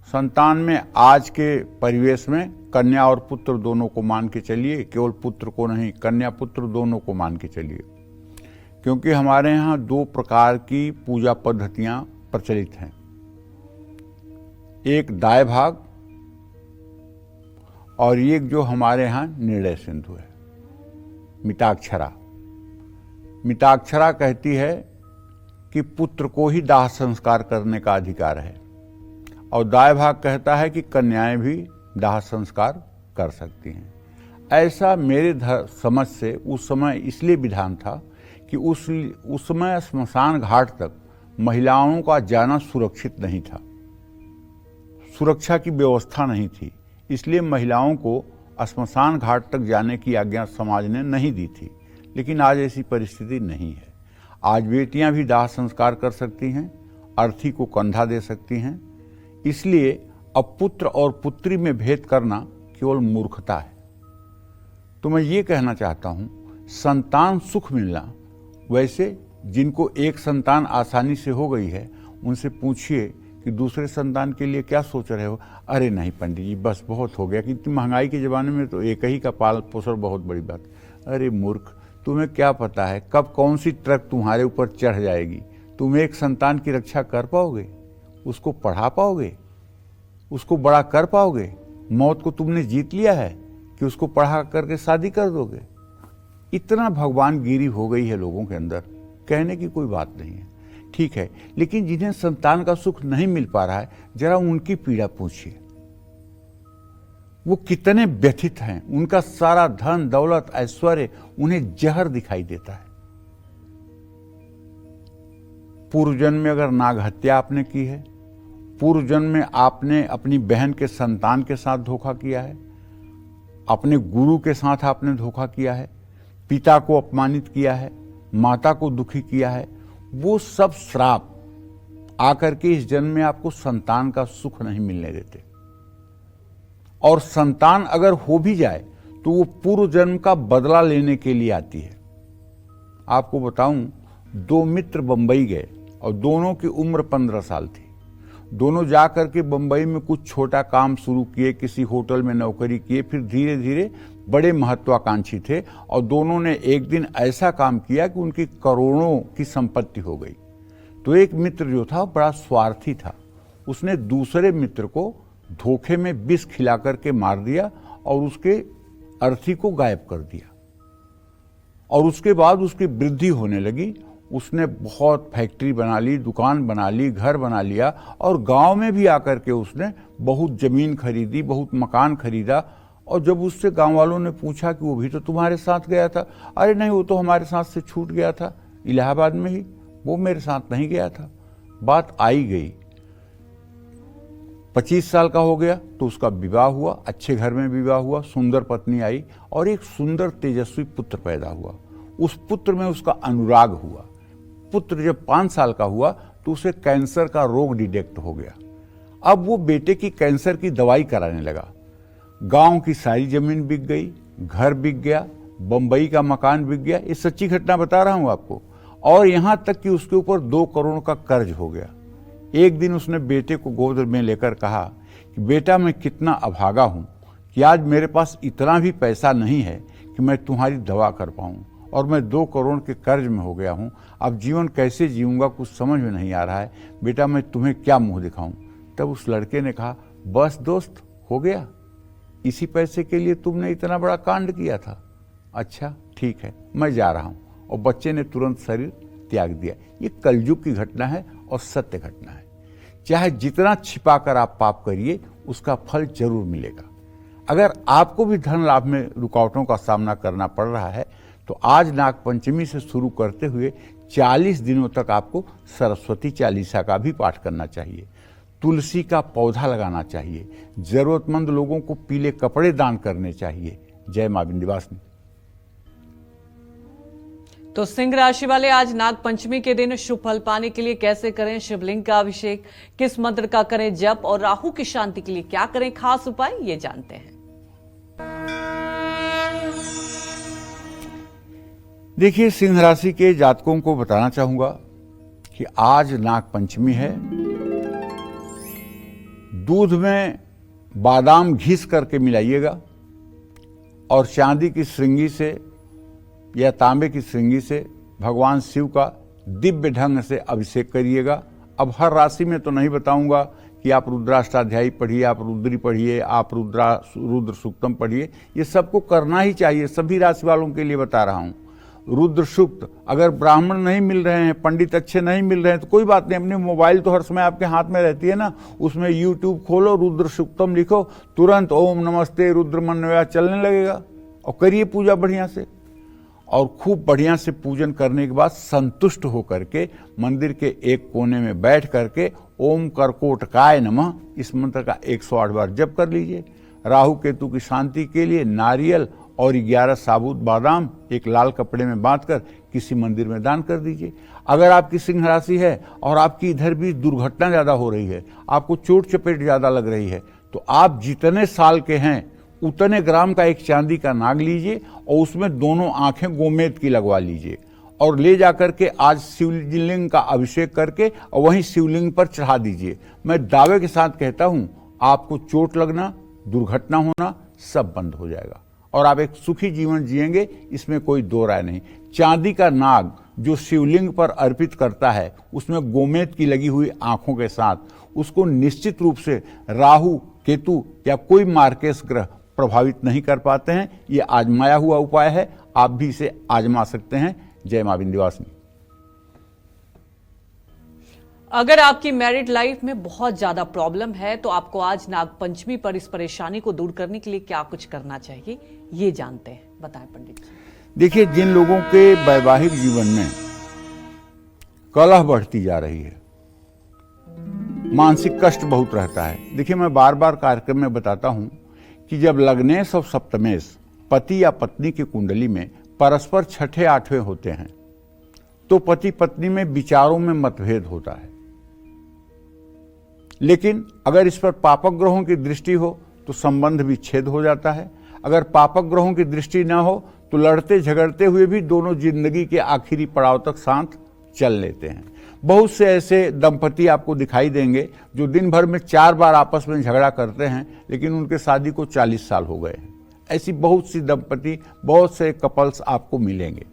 संतान में आज के परिवेश में कन्या और पुत्र दोनों को मान के चलिए, केवल पुत्र को नहीं, कन्या पुत्र दोनों को मान के चलिए, क्योंकि हमारे यहाँ 2 प्रकार की पूजा पद्धतियां प्रचलित हैं। एक दाय भाग और एक जो हमारे यहाँ निर्णय सिंधु है, मिताक्षरा। मिताक्षरा कहती है कि पुत्र को ही दाह संस्कार करने का अधिकार है, और दाय भाग कहता है कि कन्याएं भी दाह संस्कार कर सकती हैं। ऐसा मेरे समझ से उस समय इसलिए विधान था कि उस समय स्मशान घाट तक महिलाओं का जाना सुरक्षित नहीं था, सुरक्षा की व्यवस्था नहीं थी, इसलिए महिलाओं को स्मशान घाट तक जाने की आज्ञा समाज ने नहीं दी थी। लेकिन आज ऐसी परिस्थिति नहीं है। आज बेटियां भी दाह संस्कार कर सकती हैं, अर्थी को कंधा दे सकती हैं। इसलिए अब पुत्र और पुत्री में भेद करना केवल मूर्खता है। तो मैं ये कहना चाहता हूं, संतान सुख मिलना, वैसे जिनको एक संतान आसानी से हो गई है उनसे पूछिए कि दूसरे संतान के लिए क्या सोच रहे हो। अरे नहीं पंडित जी, बस बहुत हो गया, कि इतनी महंगाई के ज़माने में तो एक ही का पाल पोषण बहुत बड़ी बात। अरे मूर्ख, तुम्हें क्या पता है कब कौन सी ट्रक तुम्हारे ऊपर चढ़ जाएगी। तुम एक संतान की रक्षा कर पाओगे, उसको पढ़ा पाओगे, उसको बड़ा कर पाओगे? मौत को तुमने जीत लिया है कि उसको पढ़ा करके शादी कर दोगे? इतना भगवान गिरी हो गई है लोगों के अंदर, कहने की कोई बात नहीं है। ठीक है, लेकिन जिन्हें संतान का सुख नहीं मिल पा रहा है, जरा उनकी पीड़ा पूछिए। वो कितने व्यथित हैं, उनका सारा धन दौलत ऐश्वर्य उन्हें जहर दिखाई देता है। पूर्व जन्म में अगर नाग हत्या आपने की है, पूर्व जन्म में आपने अपनी बहन के संतान के साथ धोखा किया है, अपने गुरु के साथ आपने धोखा किया है, पिता को अपमानित किया है, माता को दुखी किया है, वो सब श्राप आकर के इस जन्म में आपको संतान का सुख नहीं मिलने देते। और संतान अगर हो भी जाए तो वो पूर्व जन्म का बदला लेने के लिए आती है। आपको बताऊं, 2 मित्र बंबई गए और दोनों की उम्र 15 साल थी। दोनों जाकर के बंबई में कुछ छोटा काम शुरू किए, किसी होटल में नौकरी किए, फिर धीरे धीरे बड़े महत्वाकांक्षी थे और दोनों ने एक दिन ऐसा काम किया कि उनकी करोड़ों की संपत्ति हो गई। तो एक मित्र जो था बड़ा स्वार्थी था, उसने दूसरे मित्र को धोखे में विष खिला करके मार दिया और उसके अर्थी को गायब कर दिया। और उसके बाद उसकी वृद्धि होने लगी, उसने बहुत फैक्ट्री बना ली, दुकान बना ली, घर बना लिया, और गांव में भी आकर के उसने बहुत जमीन खरीदी, बहुत मकान खरीदा। और जब उससे गांव वालों ने पूछा कि वो भी तो तुम्हारे साथ गया था, अरे नहीं, वो तो हमारे साथ से छूट गया था इलाहाबाद में ही, वो मेरे साथ नहीं गया था। बात आई गई, 25 साल का हो गया तो उसका विवाह हुआ, अच्छे घर में विवाह हुआ, सुंदर पत्नी आई और एक सुंदर तेजस्वी पुत्र पैदा हुआ। उस पुत्र में उसका अनुराग हुआ। पुत्र जब 5 साल का हुआ तो उसे कैंसर का रोग डिटेक्ट हो गया। अब वो बेटे की कैंसर की दवाई कराने लगा। गांव की सारी जमीन बिक गई, घर बिक गया, बंबई का मकान बिक गया। ये सच्ची घटना बता रहा हूं आपको। और यहां तक कि उसके ऊपर 2 करोड़ का कर्ज हो गया। एक दिन उसने बेटे को गोद में लेकर कहा कि बेटा, मैं कितना अभागा हूं कि आज मेरे पास इतना भी पैसा नहीं है कि मैं तुम्हारी दवा कर पाऊं, और मैं 2 करोड़ के कर्ज में हो गया हूं। अब जीवन कैसे जीऊंगा कुछ समझ में नहीं आ रहा है। बेटा, मैं तुम्हें क्या मुंह दिखाऊं? तब उस लड़के ने कहा, बस दोस्त, हो गया, इसी पैसे के लिए तुमने इतना बड़ा कांड किया था? अच्छा ठीक है, मैं जा रहा हूं। और बच्चे ने तुरंत शरीर त्याग दिया। ये कलयुग की घटना है और सत्य घटना है। चाहे जितना छिपाकर आप पाप करिए, उसका फल जरूर मिलेगा। अगर आपको भी धन लाभ में रुकावटों का सामना करना पड़ रहा है तो आज नाग पंचमी से शुरू करते हुए 40 दिनों तक आपको सरस्वती चालीसा का भी पाठ करना चाहिए, तुलसी का पौधा लगाना चाहिए, जरूरतमंद लोगों को पीले कपड़े दान करने चाहिए। जय मां विंध्यवासिनी। तो सिंह राशि वाले आज नाग पंचमी के दिन शुभ फल पाने के लिए कैसे करें शिवलिंग का अभिषेक, किस मंत्र का करें जप, और राहु की शांति के लिए क्या करें खास उपाय, ये जानते हैं। देखिए, सिंह राशि के जातकों को बताना चाहूंगा कि आज नाग पंचमी है, दूध में बादाम घिस करके मिलाइएगा और चांदी की श्रृंगी से या तांबे की श्रृंगी से भगवान शिव का दिव्य ढंग से अभिषेक करिएगा। अब हर राशि में तो नहीं बताऊंगा कि आप रुद्राष्टाध्यायी पढ़िए, आप रुद्री पढ़िए, आप रुद्र सूक्तम पढ़िए, ये सबको करना ही चाहिए, सभी राशि वालों के लिए बता रहा हूँ। रुद्र सूक्त अगर ब्राह्मण नहीं मिल रहे हैं, पंडित अच्छे नहीं मिल रहे हैं तो कोई बात नहीं, अपनी मोबाइल तो हर समय आपके हाथ में रहती है ना, उसमें यूट्यूब खोलो, रुद्र सूक्तम लिखो, तुरंत ओम नमस्ते रुद्रमन्वया चलने लगेगा और करिए पूजा बढ़िया से। और खूब बढ़िया से पूजन करने के बाद संतुष्ट होकर के मंदिर के एक कोने में बैठ करके ओम कर्कोटकाय नमः इस मंत्र का 108 बार जप कर लीजिए। राहु केतु की शांति के लिए नारियल और 11 साबुत बादाम एक लाल कपड़े में बांधकर किसी मंदिर में दान कर दीजिए। अगर आपकी सिंह राशि है और आपकी इधर भी दुर्घटना ज्यादा हो रही है, आपको चोट चपेट ज्यादा लग रही है, तो आप जितने साल के हैं उतने ग्राम का एक चांदी का नाग लीजिए और उसमें दोनों आंखें गोमेद की लगवा लीजिए और ले जाकर के आज शिवलिंग का अभिषेक करके और वहीं शिवलिंग पर चढ़ा दीजिए। मैं दावे के साथ कहता हूं आपको चोट लगना, दुर्घटना होना सब बंद हो जाएगा और आप एक सुखी जीवन जिएंगे, इसमें कोई दो राय नहीं। चांदी का नाग जो शिवलिंग पर अर्पित करता है उसमें गोमेद की लगी हुई आंखों के साथ उसको निश्चित रूप से राहु केतु या कोई मार्केश ग्रह प्रभावित नहीं कर पाते हैं। ये आजमाया हुआ उपाय है, आप भी इसे आजमा सकते हैं। जय मां विंध्यवासिनी। अगर आपकी मैरिड लाइफ में बहुत ज्यादा प्रॉब्लम है तो आपको आज नाग पंचमी पर इस परेशानी को दूर करने के लिए क्या कुछ करना चाहिए, ये जानते हैं, बताएं पंडित जी। देखिए, जिन लोगों के वैवाहिक जीवन में कलह बढ़ती जा रही है, मानसिक कष्ट बहुत रहता है। देखिए, मैं बार बार कार्यक्रम में बताता हूं कि जब लग्नेश और सप्तमेश पति या पत्नी की कुंडली में परस्पर छठे आठवें होते हैं तो पति पत्नी में विचारों में मतभेद होता है। लेकिन अगर इस पर पापक ग्रहों की दृष्टि हो तो संबंध विच्छेद हो जाता है। अगर पापक ग्रहों की दृष्टि न हो तो लड़ते झगड़ते हुए भी दोनों जिंदगी के आखिरी पड़ाव तक साथ चल लेते हैं। बहुत से ऐसे दंपति आपको दिखाई देंगे जो दिन भर में 4 बार आपस में झगड़ा करते हैं, लेकिन उनके शादी को 40 साल हो गए हैं। ऐसी बहुत सी दंपति, बहुत से कपल्स आपको मिलेंगे।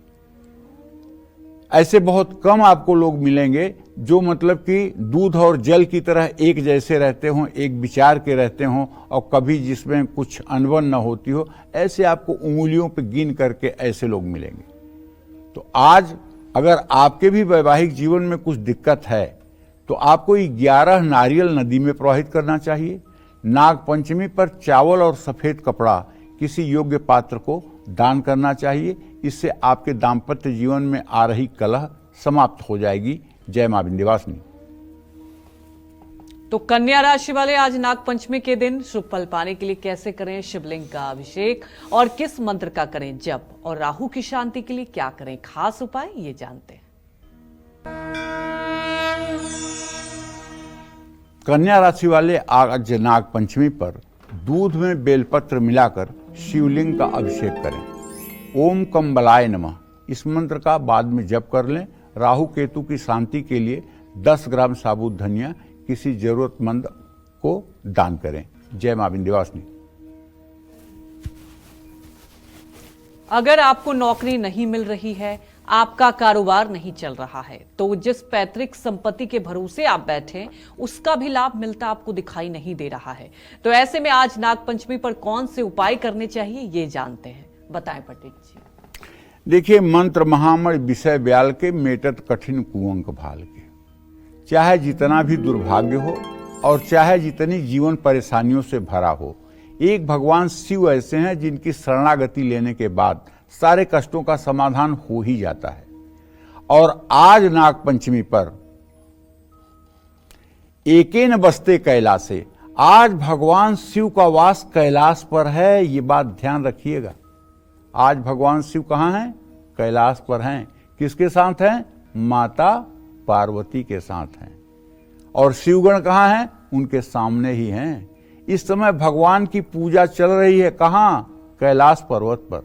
ऐसे बहुत कम आपको लोग मिलेंगे जो मतलब कि दूध और जल की तरह एक जैसे रहते हों, एक विचार के रहते हों और कभी जिसमें कुछ अनबन न होती हो। ऐसे आपको उंगलियों पे गिन करके ऐसे लोग मिलेंगे। तो आज अगर आपके भी वैवाहिक जीवन में कुछ दिक्कत है तो आपको 11 नारियल नदी में प्रवाहित करना चाहिए। नाग पंचमी पर चावल और सफेद कपड़ा किसी योग्य पात्र को दान करना चाहिए। इससे आपके दाम्पत्य जीवन में आ रही कलह समाप्त हो जाएगी। जय मां विंध्यवासिनी। तो कन्या राशि वाले आज नाग पंचमी के दिन शुभ फल पाने के लिए कैसे करें शिवलिंग का अभिषेक और किस मंत्र का करें जप, और राहु की शांति के लिए क्या करें खास उपाय, ये जानते हैं। कन्या राशि वाले आज नाग पंचमी पर दूध में बेलपत्र मिलाकर शिवलिंग का अभिषेक करें। ओम कंबलाय नमः इस मंत्र का बाद में जप कर लें। राहु केतु की शांति के लिए 10 ग्राम साबुत धनिया किसी जरूरतमंद को दान करें। जय मां विंध्यवासिनी। अगर आपको नौकरी नहीं मिल रही है, आपका कारोबार नहीं चल रहा है, तो जिस पैतृक संपत्ति के भरोसे आप बैठे उसका भी लाभ मिलता आपको दिखाई नहीं दे रहा है, तो ऐसे में आज नाग पंचमी पर कौन से उपाय करने चाहिए, ये जानते हैं, बताएं पंडित जी। देखिए, मंत्र महामण विषय ब्याल के मेटत कठिन कुअंक भाल के। चाहे जितना भी दुर्भाग्य हो और चाहे जितनी जीवन परेशानियों से भरा हो, एक भगवान शिव ऐसे हैं जिनकी शरणागति लेने के बाद सारे कष्टों का समाधान हो ही जाता है। और आज नाग पंचमी पर एकेन बस्ते कैलासे, आज भगवान शिव का वास कैलाश पर है, ये बात ध्यान रखिएगा। आज भगवान शिव कहाँ हैं? कैलाश पर हैं। किसके साथ हैं? माता पार्वती के साथ हैं। और शिवगण कहाँ हैं? उनके सामने ही हैं। इस समय भगवान की पूजा चल रही है। कहाँ? कैलाश पर्वत पर।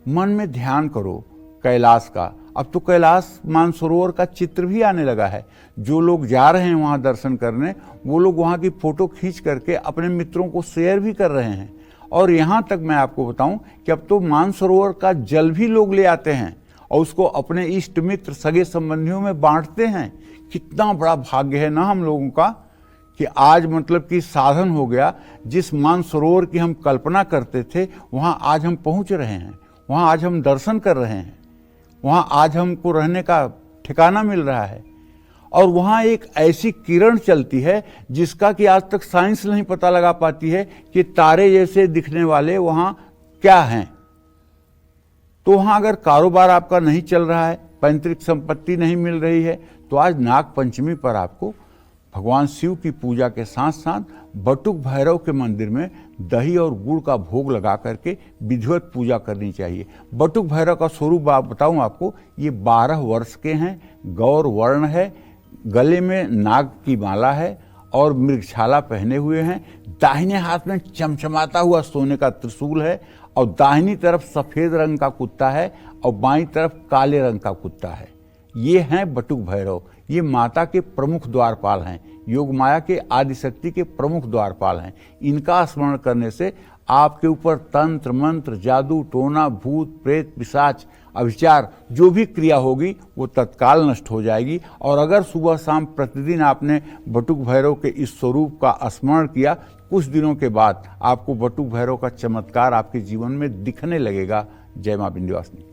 मन में ध्यान करो कैलाश का। अब तो कैलाश मानसरोवर का चित्र भी आने लगा है। जो लोग जा रहे हैं वहां दर्शन करने, वो लोग वहां की फोटो खींच करके अपने मित्रों को शेयर भी कर रहे हैं। और यहां तक मैं आपको बताऊं कि अब तो मानसरोवर का जल भी लोग ले आते हैं और उसको अपने इष्ट मित्र सगे संबंधियों में बांटते हैं। कितना बड़ा भाग्य है ना हम लोगों का कि आज मतलब कि साधन हो गया। जिस मानसरोवर की हम कल्पना करते थे वहां आज हम पहुंच रहे हैं, वहां आज हम दर्शन कर रहे हैं, वहां आज हमको रहने का ठिकाना मिल रहा है। और वहां एक ऐसी किरण चलती है जिसका कि आज तक साइंस नहीं पता लगा पाती है कि तारे जैसे दिखने वाले वहां क्या हैं। तो वहां अगर कारोबार आपका नहीं चल रहा है, पैतृक संपत्ति नहीं मिल रही है, तो आज नाग पंचमी पर आपको भगवान शिव की पूजा के साथ साथ बटुक भैरव के मंदिर में दही और गुड़ का भोग लगा करके विधिवत पूजा करनी चाहिए। बटुक भैरव का स्वरूप बताऊं आपको, ये 12 वर्ष के हैं, गौर वर्ण है, गले में नाग की माला है और मृगछाला पहने हुए हैं। दाहिने हाथ में चमचमाता हुआ सोने का त्रिशूल है और दाहिनी तरफ सफेद रंग का कुत्ता है और बाईं तरफ काले रंग का कुत्ता है। ये हैं बटुक भैरव। ये माता के प्रमुख द्वारपाल हैं, योग माया के आदिशक्ति के प्रमुख द्वारपाल हैं। इनका स्मरण करने से आपके ऊपर तंत्र मंत्र जादू टोना भूत प्रेत पिशाच अभिचार जो भी क्रिया होगी वो तत्काल नष्ट हो जाएगी। और अगर सुबह शाम प्रतिदिन आपने बटुक भैरव के इस स्वरूप का स्मरण किया, कुछ दिनों के बाद आपको बटुक भैरव का चमत्कार आपके जीवन में दिखने लगेगा। जय मां विंध्यवासिनी।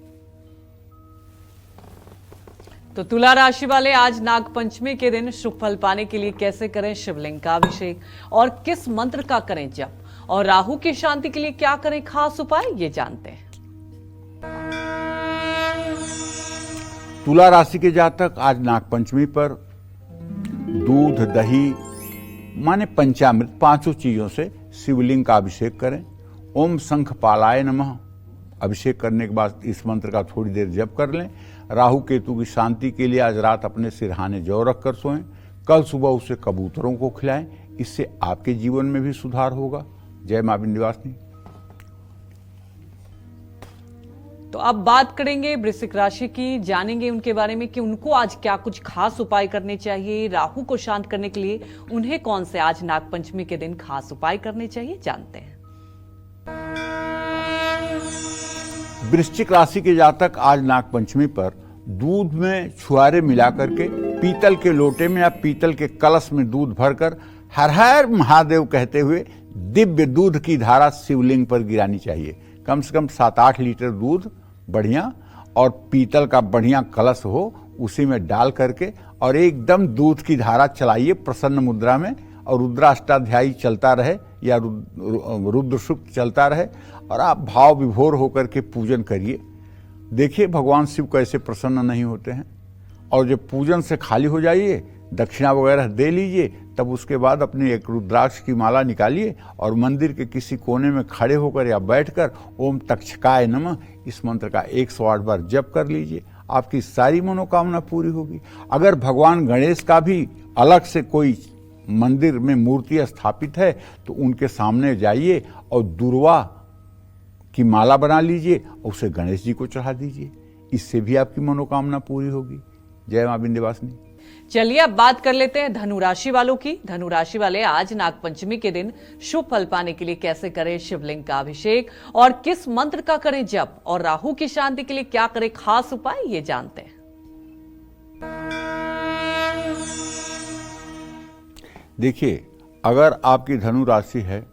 तो तुला राशि वाले आज नाग पंचमी के दिन शुभ फल पाने के लिए कैसे करें शिवलिंग का अभिषेक और किस मंत्र का करें जप, और राहु की शांति के लिए क्या करें खास उपाय, ये जानते हैं। तुला राशि के जातक आज नाग पंचमी पर दूध दही माने पंचामृत 5 चीजों से शिवलिंग का अभिषेक करें। ओम शंख पालाय नमः अभिषेक करने के बाद इस मंत्र का थोड़ी देर जप कर लें। राहु केतु की शांति के लिए आज रात अपने सिरहाने जौ रख कर सोएं। कल सुबह उसे कबूतरों को खिलाएं, इससे आपके जीवन में भी सुधार होगा। जय मां विंध्यवासिनी। तो अब बात करेंगे वृश्चिक राशि की, जानेंगे उनके बारे में कि उनको आज क्या कुछ खास उपाय करने चाहिए, राहु को शांत करने के लिए उन्हें कौन से आज नागपंचमी के दिन खास उपाय करने चाहिए, जानते हैं। वृश्चिक राशि के जातक आज नागपंचमी पर दूध में छुआरे मिला करके पीतल के लोटे में या पीतल के कलश में दूध भरकर हर हर महादेव कहते हुए दिव्य दूध की धारा शिवलिंग पर गिरानी चाहिए। कम से कम 7-8 लीटर दूध बढ़िया और पीतल का बढ़िया कलश हो, उसी में डाल करके और एकदम दूध की धारा चलाइए प्रसन्न मुद्रा में, और रुद्राष्टाध्यायी चलता रहे या रुद्र सूक्त चलता रहे और आप भाव विभोर होकर के पूजन करिए। देखिए भगवान शिव कैसे प्रसन्न नहीं होते हैं। और जब पूजन से खाली हो जाइए, दक्षिणा वगैरह दे लीजिए, तब उसके बाद अपनी एक रुद्राक्ष की माला निकालिए और मंदिर के किसी कोने में खड़े होकर या बैठकर ओम तक्षकाय नमः इस मंत्र का 108 बार जप कर लीजिए। आपकी सारी मनोकामना पूरी होगी। अगर भगवान गणेश का भी अलग से कोई मंदिर में मूर्ति स्थापित है तो उनके सामने जाइए और दुर्वा की माला बना लीजिए और उसे गणेश जी को चढ़ा दीजिए। इससे भी आपकी मनोकामना पूरी होगी। जय मां विंध्यवासिनी। चलिए अब बात कर लेते हैं धनु राशि वालों की। धनु राशि वाले आज नागपंचमी के दिन शुभ फल पाने के लिए कैसे करें शिवलिंग का अभिषेक और किस मंत्र का करें जप, और राहु की शांति के लिए क्या करें खास उपाय, ये जानते हैं। देखिए, अगर आपकी धनु राशि है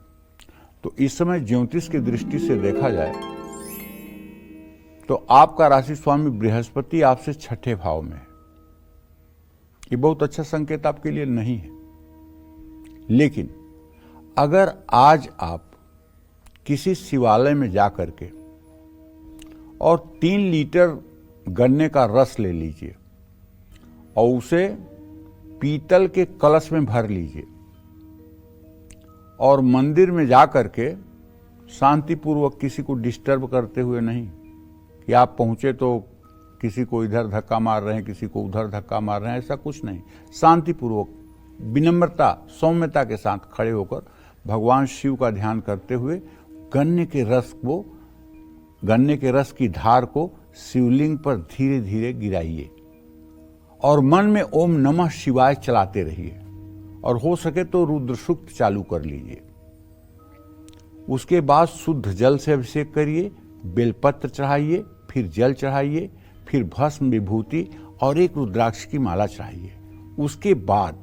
तो इस समय ज्योतिष की दृष्टि से देखा जाए तो आपका राशि स्वामी बृहस्पति आपसे 6ठे भाव में है। ये बहुत अच्छा संकेत आपके लिए नहीं है। लेकिन अगर आज आप किसी शिवालय में जा करके और 3 लीटर गन्ने का रस ले लीजिए और उसे पीतल के कलश में भर लीजिए और मंदिर में जा करके शांतिपूर्वक, किसी को डिस्टर्ब करते हुए नहीं कि आप पहुंचे तो किसी को इधर धक्का मार रहे हैं, किसी को उधर धक्का मार रहे हैं, ऐसा कुछ नहीं। शांतिपूर्वक, विनम्रता, सौम्यता के साथ खड़े होकर भगवान शिव का ध्यान करते हुए गन्ने के रस की धार को शिवलिंग पर धीरे धीरे गिराइए और मन में ओम नमः शिवाय चलाते रहिए और हो सके तो रुद्र सूक्त चालू कर लीजिए। उसके बाद शुद्ध जल से अभिषेक करिए, बेलपत्र चढ़ाइए, फिर जल चढ़ाइए, फिर भस्म विभूति और एक रुद्राक्ष की माला चढ़ाइए। उसके बाद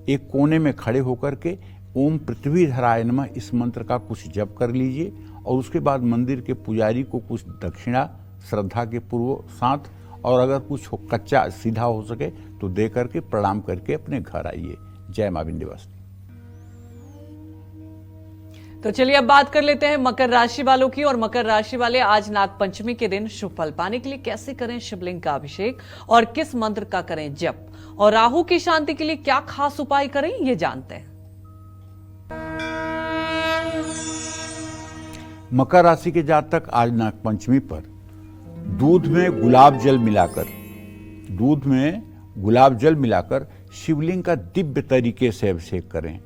एक कोने में खड़े होकर के ओम पृथ्वीधराय नमः इस मंत्र का कुछ जप कर लीजिए और उसके बाद मंदिर के पुजारी को कुछ दक्षिणा श्रद्धा के पूर्व साथ और अगर कुछ कच्चा सीधा हो सके तो दे करके प्रणाम करके अपने घर आइए। जय मां विंध्यवासिनी। तो चलिए अब बात कर लेते हैं मकर राशि वालों की। और मकर राशि वाले आज नागपंचमी के दिन शुभ फल पाने के लिए कैसे करें शिवलिंग का अभिषेक और किस मंत्र का करें जप, और राहु की शांति के लिए क्या खास उपाय करें, ये जानते हैं। मकर राशि के जातक आज नागपंचमी पर दूध में गुलाब जल मिलाकर शिवलिंग का दिव्य तरीके से अभिषेक करें।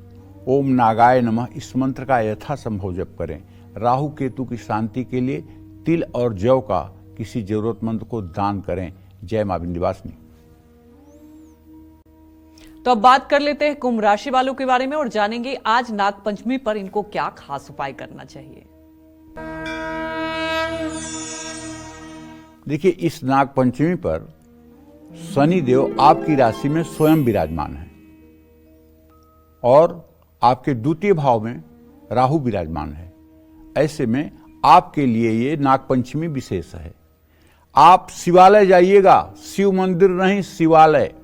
ओम नागाय नमः इस मंत्र का यथासंभव जप करें। राहु केतु की शांति के लिए तिल और जौ का किसी जरूरतमंद को दान करें। जय मां विंध्यवासिनी। तो अब बात कर लेते हैं कुंभ राशि वालों के बारे में और जानेंगे आज नागपंचमी पर इनको क्या खास उपाय करना चाहिए। देखिए, इस नागपंचमी पर शनिदेव आपकी राशि में स्वयं विराजमान है और आपके द्वितीय भाव में राहु विराजमान है। ऐसे में आपके लिए ये नागपंचमी विशेष है। आप शिवालय जाइएगा, शिव मंदिर नहीं शिवालय,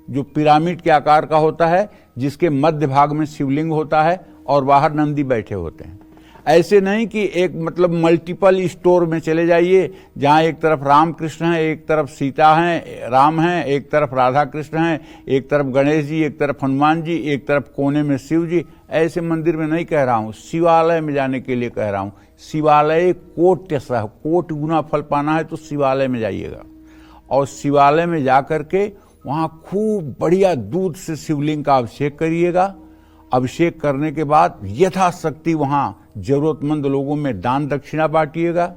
जो पिरामिड के आकार का होता है, जिसके मध्य भाग में शिवलिंग होता है और बाहर नंदी बैठे होते हैं। ऐसे नहीं कि एक मल्टीपल स्टोर में चले जाइए जहां एक तरफ राम कृष्ण है, एक तरफ सीता है, राम है, एक तरफ राधा कृष्ण है, एक तरफ गणेश जी, एक तरफ हनुमान जी, एक तरफ कोने में शिव जी। ऐसे मंदिर में नहीं कह रहा हूं, शिवालय में जाने के लिए कह रहा हूं। शिवालय कोट गुना फल पाना है तो शिवालय में जाइएगा और शिवालय में जाकर के वहां खूब बढ़िया दूध से शिवलिंग का अभिषेक करिएगा। अभिषेक करने के बाद यथाशक्ति वहां जरूरतमंद लोगों में दान दक्षिणा बांटिएगा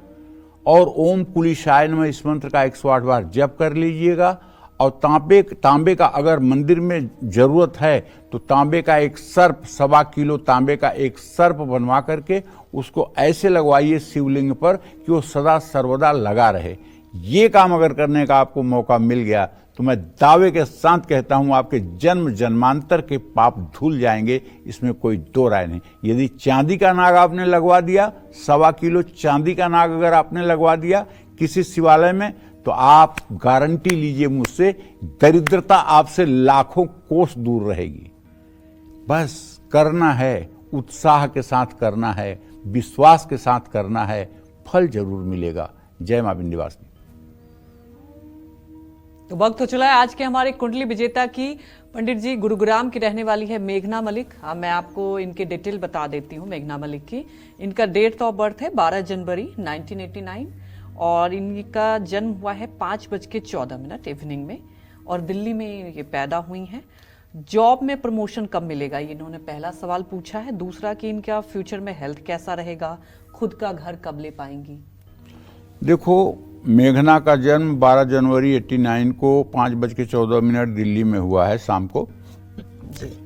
और ओम कुलिशाय नमः इस मंत्र का 108 बार जप कर लीजिएगा। और तांबे का अगर मंदिर में जरूरत है तो तांबे का एक सर्प, 1.25 किलो तांबे का एक सर्प बनवा करके उसको ऐसे लगवाइए शिवलिंग पर कि वो सदा सर्वदा लगा रहे। ये काम अगर करने का आपको मौका मिल गया तो मैं दावे के साथ कहता हूं आपके जन्म जन्मांतर के पाप धुल जाएंगे, इसमें कोई दो राय नहीं। यदि चांदी का नाग आपने लगवा दिया, 1.25 किलो चांदी का नाग अगर आपने लगवा दिया किसी शिवालय में, तो आप गारंटी लीजिए मुझसे, दरिद्रता आपसे लाखों कोस दूर रहेगी। बस करना है, उत्साह के साथ करना है, विश्वास के साथ करना है, फल जरूर मिलेगा। जय मां विंध्यवासिनी। तो वक्त हो चला है आज के हमारे कुंडली विजेता की। पंडित जी, गुरुग्राम की रहने वाली है मेघना मलिक। मैं आपको इनके डिटेल बता देती हूँ मेघना मलिक की। इनका डेट ऑफ बर्थ है 12 जनवरी 1989 और इनका जन्म हुआ है 5:14 इवनिंग में और दिल्ली में ये पैदा हुई हैं। जॉब में प्रमोशन कब मिलेगा, ये इन्होंने पहला सवाल पूछा है। दूसरा कि इनका फ्यूचर में हेल्थ कैसा रहेगा, खुद का घर कब ले पाएंगी। देखो, मेघना का जन्म 12 जनवरी 89 को 5:14 दिल्ली में हुआ है शाम को।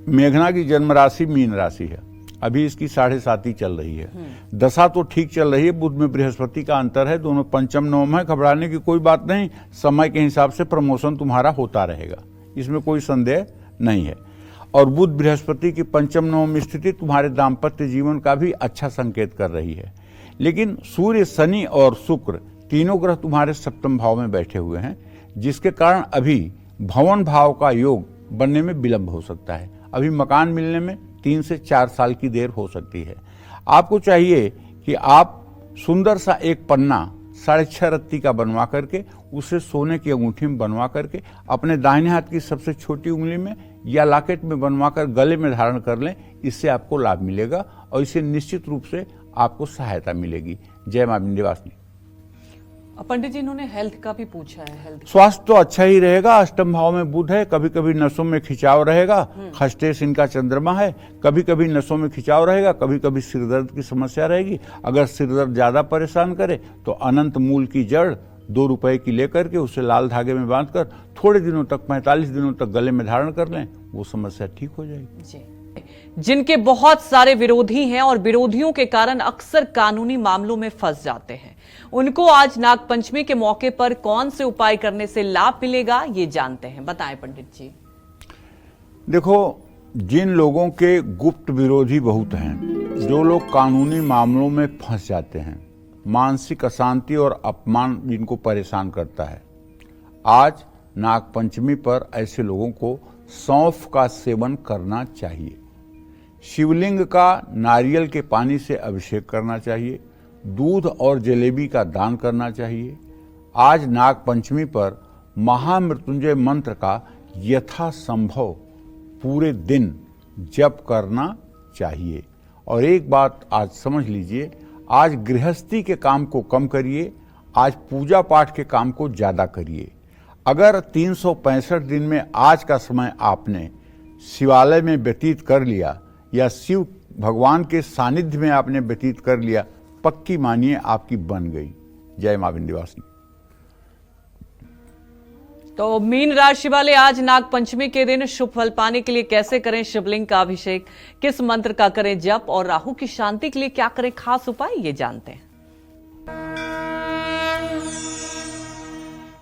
मेघना की जन्म राशि मीन राशि है। अभी इसकी 7.5 चल रही है। दशा तो ठीक चल रही है, बुध में बृहस्पति का अंतर है, दोनों पंचम नवम है। घबराने की कोई बात नहीं, समय के हिसाब से प्रमोशन तुम्हारा होता रहेगा, इसमें कोई संदेह नहीं है। और बुध बृहस्पति की पंचम नवम स्थिति तुम्हारे दाम्पत्य जीवन का भी अच्छा संकेत कर रही है। लेकिन सूर्य, शनि और शुक्र तीनों ग्रह तुम्हारे सप्तम भाव में बैठे हुए हैं, जिसके कारण अभी भवन भाव का योग बनने में विलंब हो सकता है। अभी मकान मिलने में 3 से 4 साल की देर हो सकती है। आपको चाहिए कि आप सुंदर सा एक पन्ना 6.5 रत्ती का बनवा करके उसे सोने की अंगूठी में बनवा करके अपने दाहिने हाथ की सबसे छोटी उंगली में या लॉकेट में बनवा कर गले में धारण कर लें। इससे आपको लाभ मिलेगा और इससे निश्चित रूप से आपको सहायता मिलेगी। जय मां विंध्यवासिनी। पंडित जी, इन्होंने हेल्थ का भी पूछा है। हेल्थ स्वास्थ्य तो अच्छा ही रहेगा, अष्टम भाव में बुध है, कभी कभी नसों में खिंचाव रहेगा। खष्टेश इनका चंद्रमा है, कभी कभी नसों में खिंचाव रहेगा, कभी कभी सिरदर्द की समस्या रहेगी। अगर सिरदर्द ज्यादा परेशान करे तो अनंत मूल की जड़ ₹2 की लेकर के उसे लाल धागे में बांधकर थोड़े दिनों तक 45 दिनों तक गले में धारण कर लें, वो समस्या ठीक हो जाएगी। जी। जिनके बहुत सारे विरोधी हैं और विरोधियों के कारण अक्सर कानूनी मामलों में फंस जाते हैं, उनको आज नागपंचमी के मौके पर कौन से उपाय करने से लाभ मिलेगा, ये जानते हैं। बताएं पंडित जी। देखो, जिन लोगों के गुप्त विरोधी बहुत हैं, जो लोग कानूनी मामलों में फंस जाते हैं, मानसिक अशांति और अपमान जिनको परेशान करता है, आज नागपंचमी पर ऐसे लोगों को सौंफ का सेवन करना चाहिए। शिवलिंग का नारियल के पानी से अभिषेक करना चाहिए। दूध और जलेबी का दान करना चाहिए। आज नागपंचमी पर महामृत्युंजय मंत्र का यथासंभव पूरे दिन जप करना चाहिए। और एक बात आज समझ लीजिए, आज गृहस्थी के काम को कम करिए, आज पूजा पाठ के काम को ज्यादा करिए। अगर 365 दिन में आज का समय आपने शिवालय में व्यतीत कर लिया या शिव भगवान के सानिध्य में आपने व्यतीत कर लिया, पक्की मानिए आपकी बन गई। जय मां विंध्यवासिनी। तो मीन राशि वाले आज नागपंचमी के दिन शुभ फल पाने के लिए कैसे करें शिवलिंग का अभिषेक, किस मंत्र का करें जप और राहु की शांति के लिए क्या करें खास उपाय, ये जानते हैं।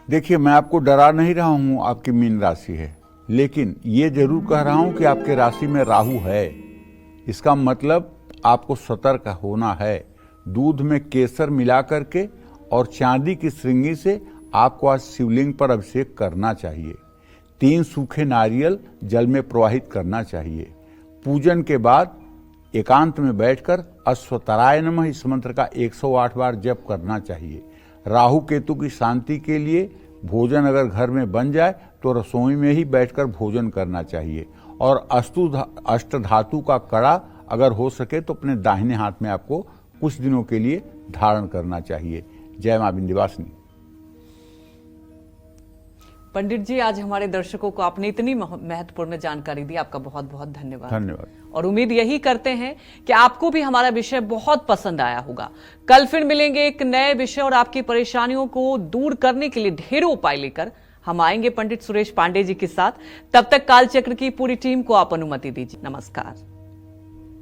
देखिए, मैं आपको डरा नहीं रहा हूं, आपकी मीन राशि है, लेकिन ये जरूर कह रहा हूं कि आपके राशि में राहु है। इसका मतलब आपको सतर्क होना है। दूध में केसर मिला करके और चांदी की श्रृंगी से आपको आज शिवलिंग पर अभिषेक करना चाहिए। 3 सूखे नारियल जल में प्रवाहित करना चाहिए। पूजन के बाद एकांत में बैठकर अश्वतराय नमः इस मंत्र का 108 बार जप करना चाहिए। राहु केतु की शांति के लिए भोजन अगर घर में बन जाए तो रसोई में ही बैठकर भोजन करना चाहिए। और अष्टधातु का कड़ा अगर हो सके तो अपने दाहिने हाथ में आपको कुछ दिनों के लिए धारण करना चाहिए। जय मां विंध्यवासिनी। पंडित जी, आज हमारे दर्शकों को आपने इतनी महत्वपूर्ण जानकारी दी, आपका बहुत बहुत धन्यवाद। धन्यवाद। और उम्मीद यही करते हैं कि आपको भी हमारा विषय बहुत पसंद आया होगा। कल फिर मिलेंगे एक नए विषय और आपकी परेशानियों को दूर करने के लिए ढेरों उपाय लेकर हम आएंगे पंडित सुरेश पांडे जी के साथ। तब तक कालचक्र की पूरी टीम को आप अनुमति दीजिए। नमस्कार।